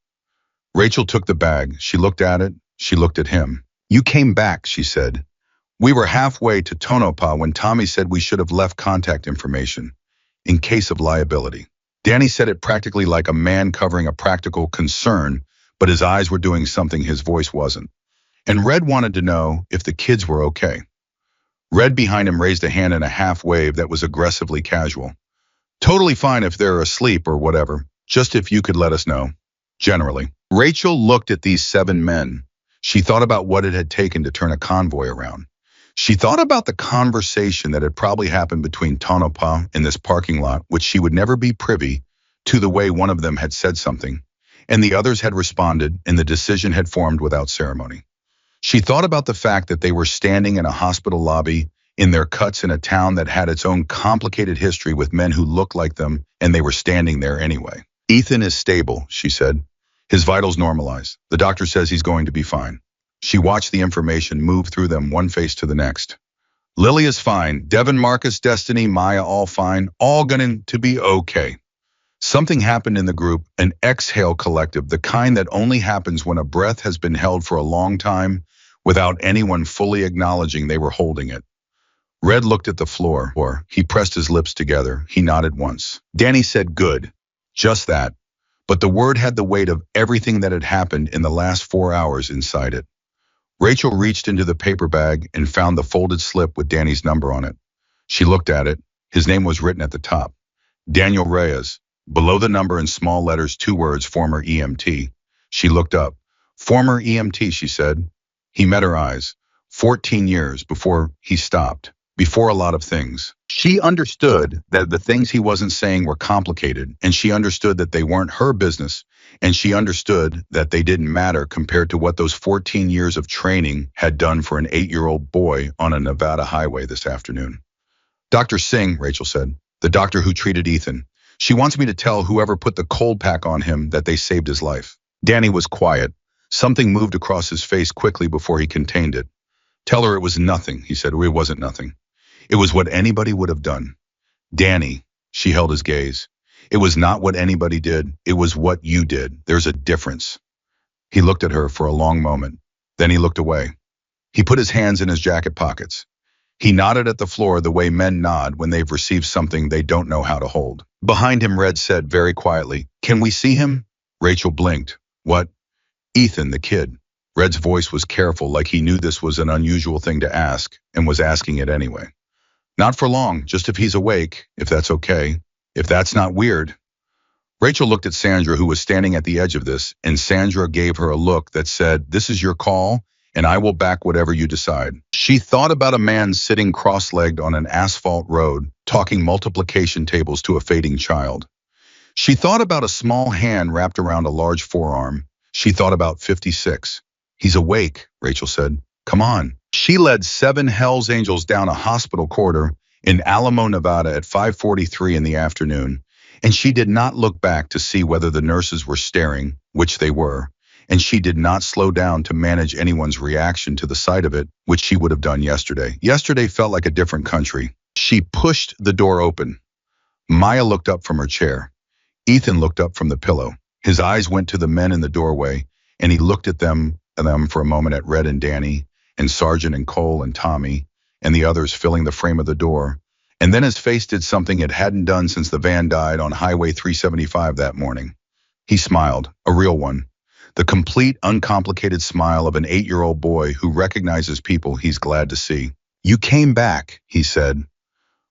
Rachel took the bag. She looked at it. She looked at him. You came back, she said. We were halfway to Tonopah when Tommy said we should have left contact information, in case of liability. Danny said it practically like a man covering a practical concern, but his eyes were doing something his voice wasn't. And Red wanted to know if the kids were okay. Red behind him raised a hand in a half wave that was aggressively casual. Totally fine if they're asleep or whatever, just if you could let us know. Generally. Rachel looked at these 7 men. She thought about what it had taken to turn a convoy around. She thought about the conversation that had probably happened between Tonopah in this parking lot, which she would never be privy to, the way one of them had said something, and the others had responded, and the decision had formed without ceremony. She thought about the fact that they were standing in a hospital lobby in their cuts in a town that had its own complicated history with men who looked like them, and they were standing there anyway. Ethan is stable, she said. His vitals normalized. The doctor says he's going to be fine. She watched the information move through them, one face to the next. Lily is fine. Devin, Marcus, Destiny, Maya, all fine. All going to be okay. Something happened in the group, an exhale collective, the kind that only happens when a breath has been held for a long time without anyone fully acknowledging they were holding it. Red looked at the floor. He pressed his lips together. He nodded once. Danny said, good. Just that. But the word had the weight of everything that had happened in the last 4 hours inside it. Rachel reached into the paper bag and found the folded slip with Danny's number on it. She looked at it. His name was written at the top. Daniel Reyes. Below the number in small letters, 2 words, former EMT. She looked up. Former EMT, she said. He met her eyes. 14 years before he stopped. Before a lot of things. She understood that the things he wasn't saying were complicated, and she understood that they weren't her business, and she understood that they didn't matter compared to what those 14 years of training had done for an 8-year-old boy on a Nevada highway this afternoon. Dr. Singh, Rachel said, the doctor who treated Ethan. She wants me to tell whoever put the cold pack on him that they saved his life. Danny was quiet. Something moved across his face quickly before he contained it. Tell her it was nothing, he said. It wasn't nothing. It was what anybody would have done. Danny, she held his gaze. It was not what anybody did. It was what you did. There's a difference. He looked at her for a long moment. Then he looked away. He put his hands in his jacket pockets. He nodded at the floor the way men nod when they've received something they don't know how to hold. Behind him, Red said very quietly, can we see him? Rachel blinked. What? Ethan, the kid. Red's voice was careful, like he knew this was an unusual thing to ask, and was asking it anyway. Not for long, just if he's awake, if that's okay, if that's not weird. Rachel looked at Sandra, who was standing at the edge of this, and Sandra gave her a look that said, this is your call, and I will back whatever you decide. She thought about a man sitting cross-legged on an asphalt road, talking multiplication tables to a fading child. She thought about a small hand wrapped around a large forearm. She thought about 56. He's awake, Rachel said. Come on. She led 7 Hells Angels down a hospital corridor in Alamo, Nevada at 5:43 in the afternoon, and she did not look back to see whether the nurses were staring, which they were, and she did not slow down to manage anyone's reaction to the sight of it, which she would have done yesterday. Yesterday felt like a different country. She pushed the door open. Maya looked up from her chair. Ethan looked up from the pillow. His eyes went to the men in the doorway, and he looked at them for a moment at Red and Danny, and Sergeant and Cole and Tommy, and the others filling the frame of the door. And then his face did something it hadn't done since the van died on Highway 375 that morning. He smiled, a real one. The complete, uncomplicated smile of an 8-year-old boy who recognizes people he's glad to see. You came back, he said.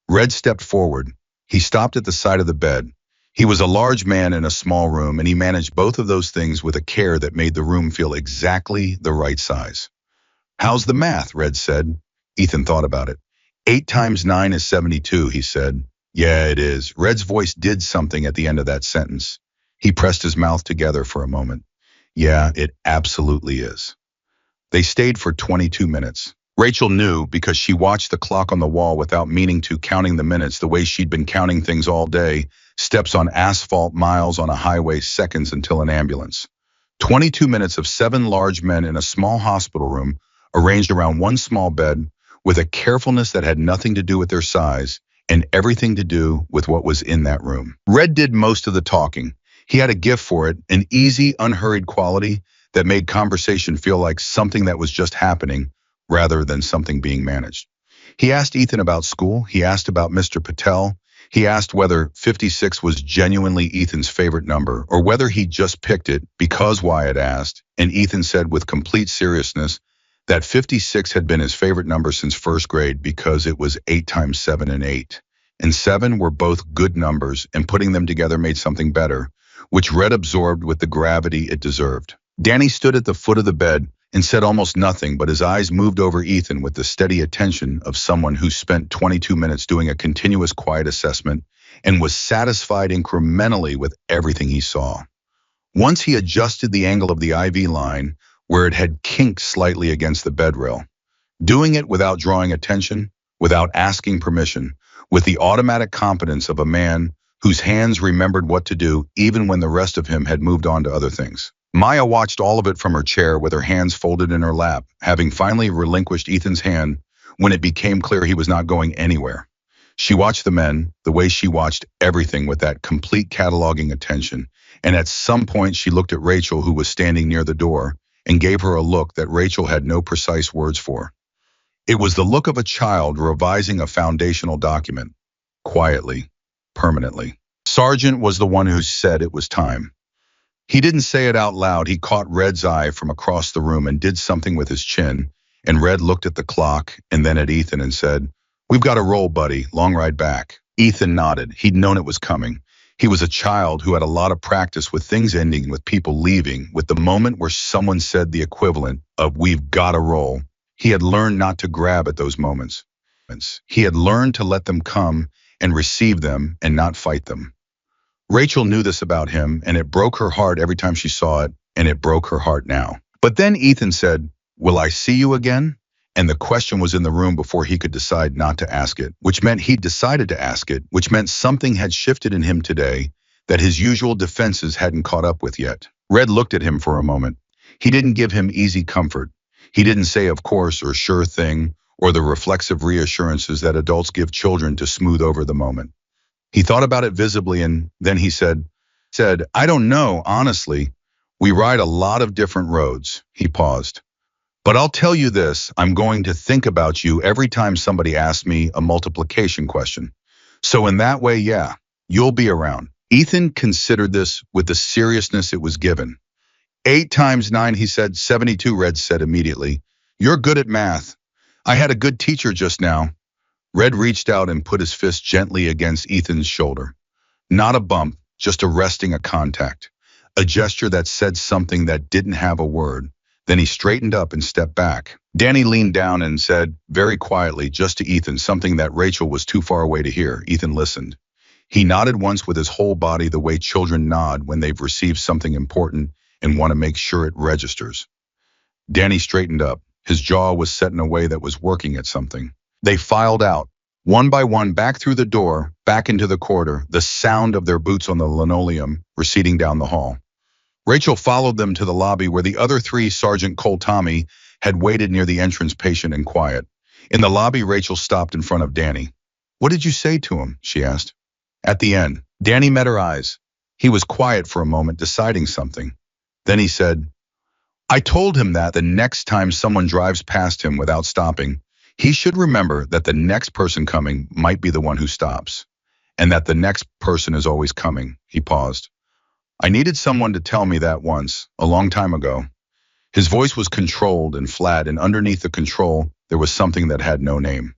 Red stepped forward. He stopped at the side of the bed. He was a large man in a small room, and he managed both of those things with a care that made the room feel exactly the right size. How's the math? Red said. Ethan thought about it. 8 times 9 is 72, he said. Yeah, it is. Red's voice did something at the end of that sentence. He pressed his mouth together for a moment. Yeah, it absolutely is. They stayed for 22 minutes. Rachel knew because she watched the clock on the wall without meaning to, counting the minutes the way she'd been counting things all day, steps on asphalt, miles on a highway, seconds until an ambulance. 22 minutes of 7 large men in a small hospital room, arranged around one small bed, with a carefulness that had nothing to do with their size and everything to do with what was in that room. Red did most of the talking. He had a gift for it, an easy, unhurried quality that made conversation feel like something that was just happening rather than something being managed. He asked Ethan about school. He asked about Mr. Patel. He asked whether 56 was genuinely Ethan's favorite number or whether he just picked it because Wyatt asked, and Ethan said with complete seriousness that 56 had been his favorite number since first grade because it was 8 times 7 and 8. And 7 were both good numbers, and putting them together made something better, which Red absorbed with the gravity it deserved. Danny stood at the foot of the bed and said almost nothing, but his eyes moved over Ethan with the steady attention of someone who spent 22 minutes doing a continuous quiet assessment and was satisfied incrementally with everything he saw. Once he adjusted the angle of the IV line where it had kinked slightly against the bed rail, doing it without drawing attention, without asking permission, with the automatic competence of a man whose hands remembered what to do even when the rest of him had moved on to other things. Maya watched all of it from her chair with her hands folded in her lap, having finally relinquished Ethan's hand when it became clear he was not going anywhere. She watched the men, the way she watched everything with that complete cataloging attention, and at some point she looked at Rachel, who was standing near the door, and gave her a look that Rachel had no precise words for. It was the look of a child revising a foundational document, quietly, permanently. Sergeant was the one who said it was time. He didn't say it out loud. He caught Red's eye from across the room and did something with his chin, and Red looked at the clock and then at Ethan and said, "We've got to roll, buddy. Long ride back." Ethan nodded. He'd known it was coming. He was a child who had a lot of practice with things ending, with people leaving, with the moment where someone said the equivalent of "we've got to roll." He had learned not to grab at those moments. He had learned to let them come and receive them and not fight them. Rachel knew this about him, and it broke her heart every time she saw it, and it broke her heart now. But then Ethan said, "Will I see you again?" And the question was in the room before he could decide not to ask it, which meant he'd decided to ask it, which meant something had shifted in him today that his usual defenses hadn't caught up with yet. Red looked at him for a moment. He didn't give him easy comfort. He didn't say of course or sure thing or the reflexive reassurances that adults give children to smooth over the moment. He thought about it visibly, and then he said, "I don't know, honestly. We ride a lot of different roads." He paused. "But I'll tell you this, I'm going to think about you every time somebody asks me a multiplication question. So in that way, yeah, you'll be around." Ethan considered this with the seriousness it was given. 8 times 9, he said. 72, Red said immediately. "You're good at math. I had a good teacher just now." Red reached out and put his fist gently against Ethan's shoulder. Not a bump, just a resting, a contact. A gesture that said something that didn't have a word. Then he straightened up and stepped back. Danny leaned down and said, very quietly, just to Ethan, something that Rachel was too far away to hear. Ethan listened. He nodded once with his whole body, the way children nod when they've received something important and want to make sure it registers. Danny straightened up. His jaw was set in a way that was working at something. They filed out, one by one, back through the door, back into the corridor, the sound of their boots on the linoleum receding down the hall. Rachel followed them to the lobby where the other 3, Sergeant Cole Tommy, had waited near the entrance, patient and quiet. In the lobby, Rachel stopped in front of Danny. "What did you say to him?" she asked. At the end, Danny met her eyes. He was quiet for a moment, deciding something. Then he said, "I told him that the next time someone drives past him without stopping, he should remember that the next person coming might be the one who stops, and that the next person is always coming." He paused. I needed someone to tell me that once, a long time ago. His voice was controlled and flat, and underneath the control, there was something that had no name.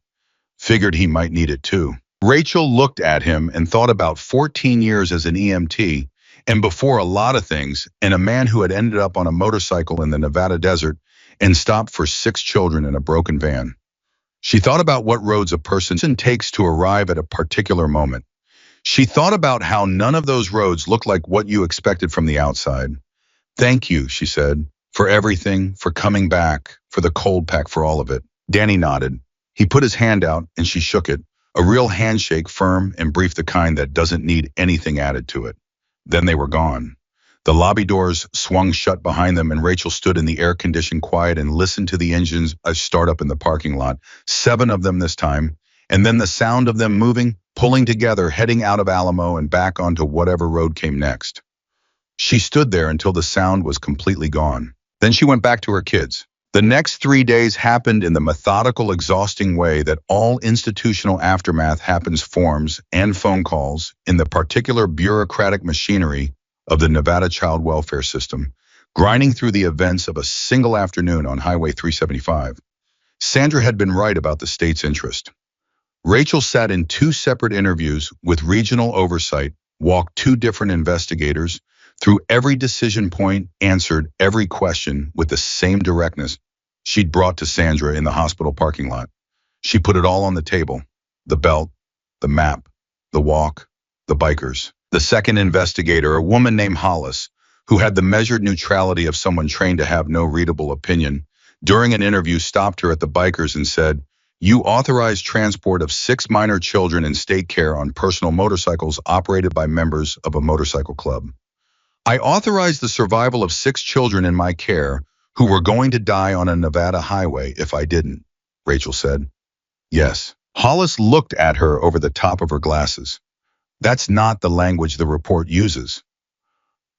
Figured he might need it too. Rachel looked at him and thought about 14 years as an EMT, and before a lot of things, and a man who had ended up on a motorcycle in the Nevada desert and stopped for 6 children in a broken van. She thought about what roads a person takes to arrive at a particular moment. She thought about how none of those roads looked like what you expected from the outside. Thank you, she said, for everything, for coming back, for the cold pack, for all of it. Danny nodded. He put his hand out and she shook it, a real handshake, firm and brief, the kind that doesn't need anything added to it. Then they were gone. The lobby doors swung shut behind them, and Rachel stood in the air-conditioned quiet and listened to the engines start up in the parking lot, 7 of them this time, and then the sound of them moving, pulling together, heading out of Alamo and back onto whatever road came next. She stood there until the sound was completely gone. Then she went back to her kids. The next 3 days happened in the methodical, exhausting way that all institutional aftermath happens: forms and phone calls in the particular bureaucratic machinery of the Nevada child welfare system, grinding through the events of a single afternoon on Highway 375. Sandra had been right about the state's interest. Rachel sat in 2 separate interviews with regional oversight, walked 2 different investigators, through every decision point, answered every question with the same directness she'd brought to Sandra in the hospital parking lot. She put it all on the table: the belt, the map, the walk, the bikers. The second investigator, a woman named Hollis, who had the measured neutrality of someone trained to have no readable opinion, during an interview stopped her at the bikers and said, "You authorized transport of 6 minor children in state care on personal motorcycles operated by members of a motorcycle club." "I authorized the survival of 6 children in my care who were going to die on a Nevada highway if I didn't," Rachel said. "Yes." Hollis looked at her over the top of her glasses. "That's not the language the report uses."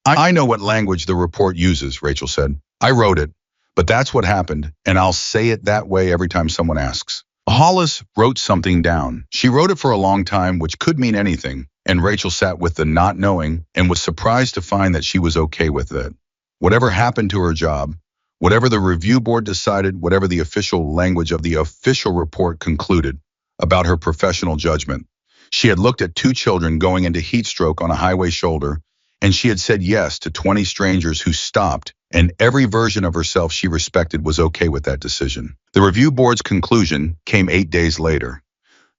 I know what language the report uses," Rachel said. "I wrote it, but that's what happened, and I'll say it that way every time someone asks." Hollis wrote something down. She wrote it for a long time, which could mean anything, and Rachel sat with the not knowing and was surprised to find that she was okay with it. Whatever happened to her job, whatever the review board decided, whatever the official language of the official report concluded about her professional judgment, she had looked at 2 children going into heat stroke on a highway shoulder, and she had said yes to 20 strangers who stopped, and every version of herself she respected was okay with that decision. The review board's conclusion came 8 days later.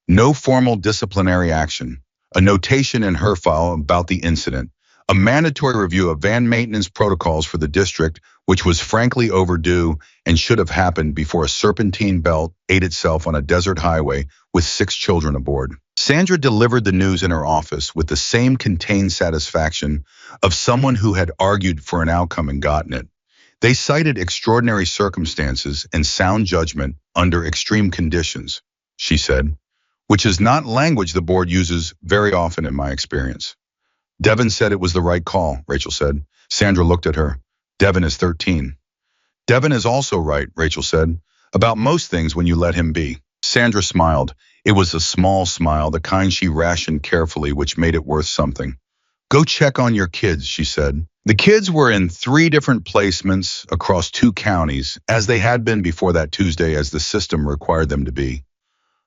No formal disciplinary action, a notation in her file about the incident, a mandatory review of van maintenance protocols for the district, which was frankly overdue and should have happened before a serpentine belt ate itself on a desert highway with 6 children aboard. Sandra delivered the news in her office with the same contained satisfaction of someone who had argued for an outcome and gotten it. They cited extraordinary circumstances and sound judgment under extreme conditions, she said, which is not language the board uses very often in my experience. "Devin said it was the right call," Rachel said. Sandra looked at her. "Devin is 13. "Devin is also right," Rachel said, "about most things when you let him be." Sandra smiled. It was a small smile, the kind she rationed carefully, which made it worth something. "Go check on your kids," she said. The kids were in 3 different placements across 2 counties, as they had been before that Tuesday, as the system required them to be.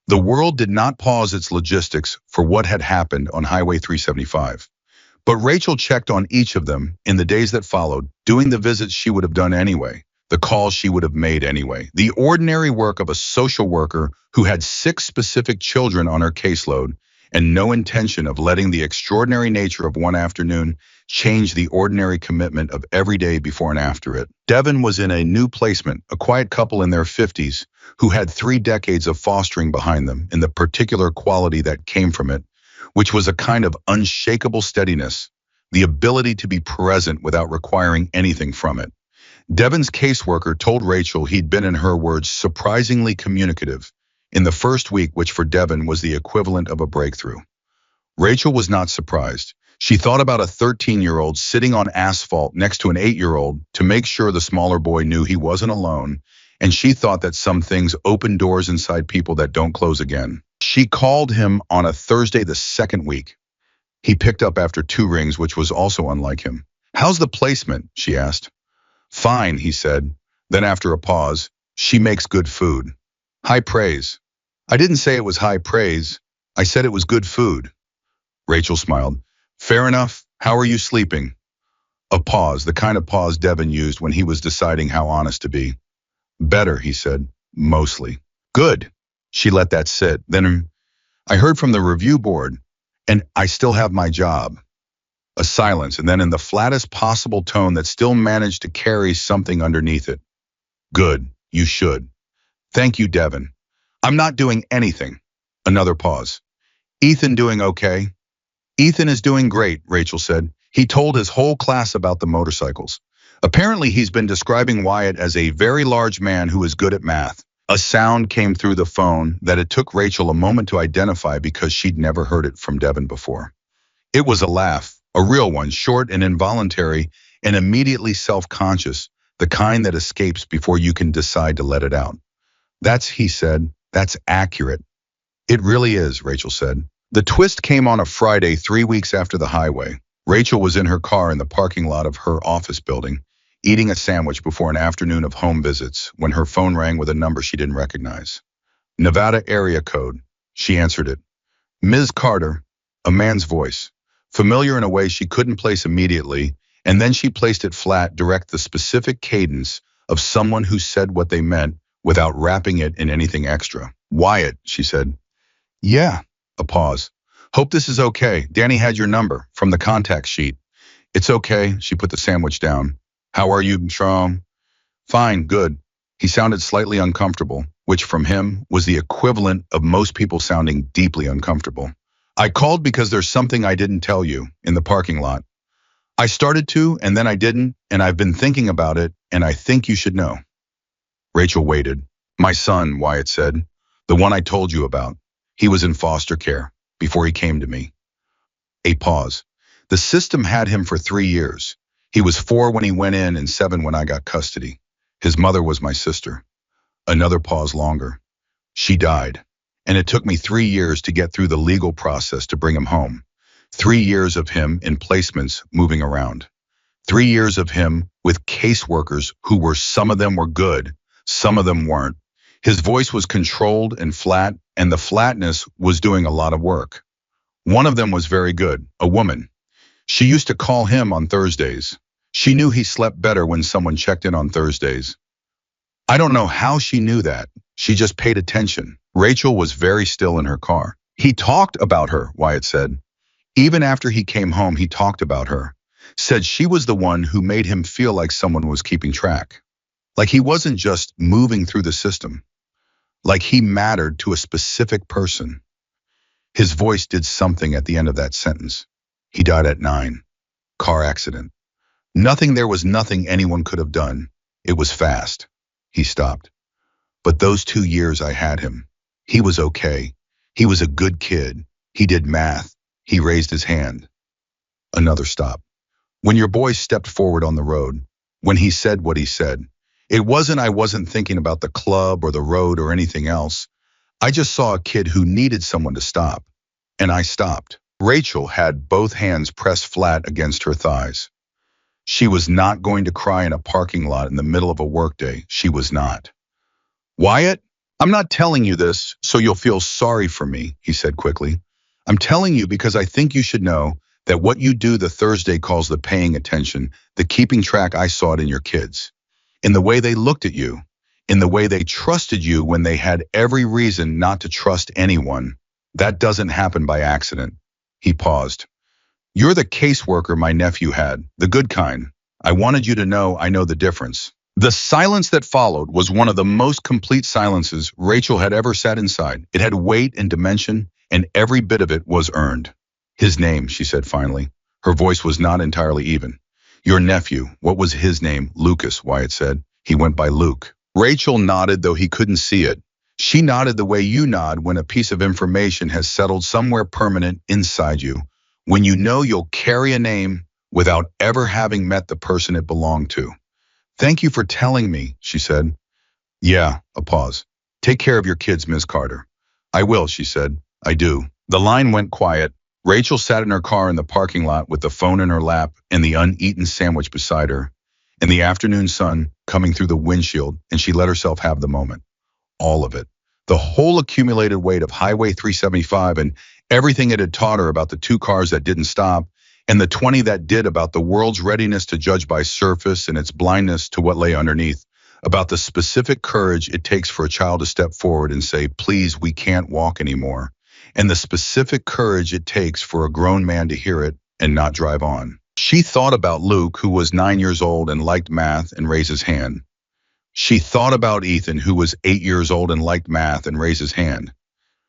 The world did not pause its logistics for what had happened on Highway 375. But Rachel checked on each of them in the days that followed, doing the visits she would have done anyway, the calls she would have made anyway, the ordinary work of a social worker who had 6 specific children on her caseload and no intention of letting the extraordinary nature of one afternoon change the ordinary commitment of every day before and after it. Devin was in a new placement, a quiet couple in their 50s who had 3 decades of fostering behind them, in the particular quality that came from it, which was a kind of unshakable steadiness, the ability to be present without requiring anything from it. Devin's caseworker told Rachel he'd been, in her words, surprisingly communicative in the first week, which for Devin was the equivalent of a breakthrough. Rachel was not surprised. She thought about a 13-year-old sitting on asphalt next to an 8-year-old to make sure the smaller boy knew he wasn't alone, and she thought that some things open doors inside people that don't close again. She called him on a Thursday the second week. He picked up after 2 rings, which was also unlike him. How's the placement? She asked. Fine, he said. Then after a pause, she makes good food. High praise. I didn't say it was high praise. I said it was good food. Rachel smiled. Fair enough. How are you sleeping? A pause, the kind of pause Devin used when he was deciding how honest to be. Better, he said. Mostly. Good. She let that sit. Then I heard from the review board, and I still have my job. A silence, and then in the flattest possible tone that still managed to carry something underneath it. Good. You should. Thank you, Devin. I'm not doing anything. Another pause. Ethan doing okay? Ethan is doing great, Rachel said. He told his whole class about the motorcycles. Apparently, he's been describing Wyatt as a very large man who is good at math. A sound came through the phone that it took Rachel a moment to identify because she'd never heard it from Devin before. It was a laugh, a real one, short and involuntary, and immediately self-conscious, the kind that escapes before you can decide to let it out. He said, that's accurate. It really is, Rachel said. The twist came on a Friday 3 weeks after the highway. Rachel was in her car in the parking lot of her office building, eating a sandwich before an afternoon of home visits when her phone rang with a number she didn't recognize. Nevada area code. She answered it. Ms. Carter, a man's voice, familiar in a way she couldn't place immediately, and then she placed it flat, direct, the specific cadence of someone who said what they meant without wrapping it in anything extra. Wyatt, she said. Yeah. A pause. Hope this is okay. Danny had your number from the contact sheet. It's okay. She put the sandwich down. How are you, Strong? Fine, good. He sounded slightly uncomfortable, which from him was the equivalent of most people sounding deeply uncomfortable. I called because there's something I didn't tell you in the parking lot. I started to, and then I didn't, and I've been thinking about it, and I think you should know. Rachel waited. My son, Wyatt said. The one I told you about. He was in foster care before he came to me. A pause. The system had him for 3 years. He was 4 when he went in and 7 when I got custody. His mother was my sister. Another pause longer. She died. And it took me 3 years to get through the legal process to bring him home. 3 years of him in placements moving around. 3 years of him with caseworkers who some of them were good, some of them weren't. His voice was controlled and flat, and the flatness was doing a lot of work. One of them was very good, a woman. She used to call him on Thursdays. She knew he slept better when someone checked in on Thursdays. I don't know how she knew that. She just paid attention. Rachel was very still in her car. He talked about her, Wyatt said. Even after he came home, he talked about her. Said she was the one who made him feel like someone was keeping track. Like he wasn't just moving through the system. Like he mattered to a specific person. His voice did something at the end of that sentence. He died at 9. Car accident. There was nothing anyone could have done. It was fast. He stopped. But those 2 years I had him. He was okay. He was a good kid. He did math. He raised his hand. Another stop. When your boy stepped forward on the road, when he said what he said, I wasn't thinking about the club or the road or anything else. I just saw a kid who needed someone to stop. And I stopped. Rachel had both hands pressed flat against her thighs. She was not going to cry in a parking lot in the middle of a workday. She was not. Wyatt, I'm not telling you this so you'll feel sorry for me, he said quickly. I'm telling you because I think you should know that what you do the Thursday calls the paying attention, the keeping track. I saw it in your kids. In the way they looked at you, in the way they trusted you when they had every reason not to trust anyone. That doesn't happen by accident. He paused. You're the caseworker my nephew had, the good kind. I wanted you to know I know the difference. The silence that followed was one of the most complete silences Rachel had ever sat inside. It had weight and dimension, and every bit of it was earned. His name, she said finally. Her voice was not entirely even. Your nephew, what was his name? Lucas, Wyatt said. He went by Luke. Rachel nodded, though he couldn't see it. She nodded the way you nod when a piece of information has settled somewhere permanent inside you, when you know you'll carry a name without ever having met the person it belonged to. Thank you for telling me, she said. Yeah, a pause. Take care of your kids, Ms. Carter. I will, she said. I do. The line went quiet. Rachel sat in her car in the parking lot with the phone in her lap and the uneaten sandwich beside her, and the afternoon sun coming through the windshield, and she let herself have the moment. All of it. The whole accumulated weight of Highway 375 and everything it had taught her about the two cars that didn't stop, and the 20 that did, about the world's readiness to judge by surface and its blindness to what lay underneath, about the specific courage it takes for a child to step forward and say, please, we can't walk anymore, and the specific courage it takes for a grown man to hear it and not drive on. She thought about Luke, who was 9 years old and liked math, and raised his hand. She thought about Ethan, who was 8 years old and liked math, and raised his hand.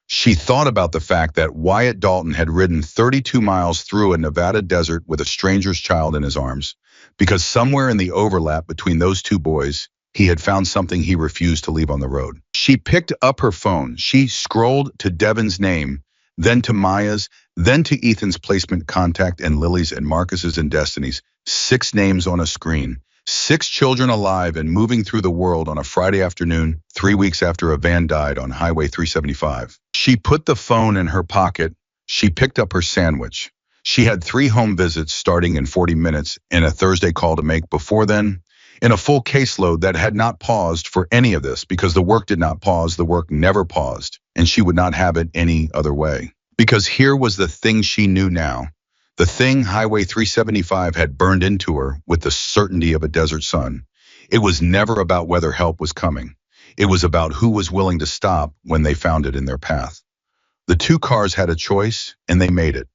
She thought about the fact that Wyatt Dalton had ridden 32 miles through a Nevada desert with a stranger's child in his arms, because somewhere in the overlap between those two boys, he had found something he refused to leave on the road. She picked up her phone. She scrolled to Devin's name, then to Maya's, then to Ethan's placement contact, and Lily's and Marcus's and Destiny's. 6 names on a screen. 6 children alive and moving through the world on a Friday afternoon, 3 weeks after a van died on Highway 375. She put the phone in her pocket. She picked up her sandwich. She had 3 home visits starting in 40 minutes and a Thursday call to make before then, in a full caseload that had not paused for any of this, because the work did not pause, the work never paused, and she would not have it any other way. Because here was the thing she knew now. The thing Highway 375 had burned into her with the certainty of a desert sun. It was never about whether help was coming. It was about who was willing to stop when they found it in their path. The 2 cars had a choice, and they made it.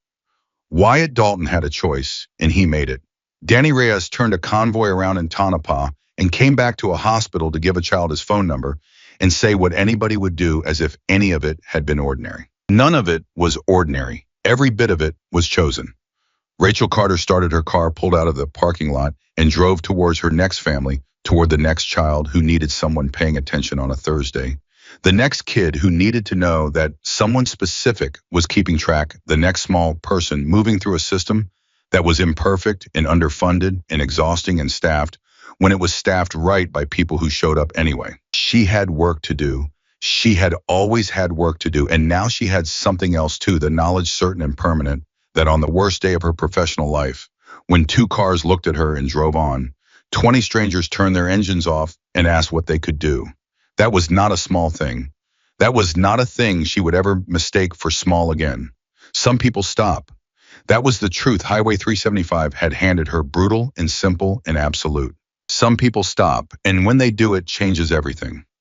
Wyatt Dalton had a choice, and he made it. Danny Reyes turned a convoy around in Tonopah and came back to a hospital to give a child his phone number and say what anybody would do, as if any of it had been ordinary. None of it was ordinary. Every bit of it was chosen. Rachel Carter started her car, pulled out of the parking lot, and drove towards her next family, toward the next child who needed someone paying attention on a Thursday. The next kid who needed to know that someone specific was keeping track, the next small person moving through a system that was imperfect and underfunded and exhausting and staffed, when it was staffed right by people who showed up anyway. She had work to do. She had always had work to do, and now she had something else too, the knowledge certain and permanent that on the worst day of her professional life, when 2 cars looked at her and drove on, 20 strangers turned their engines off and asked what they could do. That was not a small thing. That was not a thing she would ever mistake for small again. Some people stop. That was the truth Highway 375 had handed her, brutal and simple and absolute. Some people stop, and when they do, it changes everything.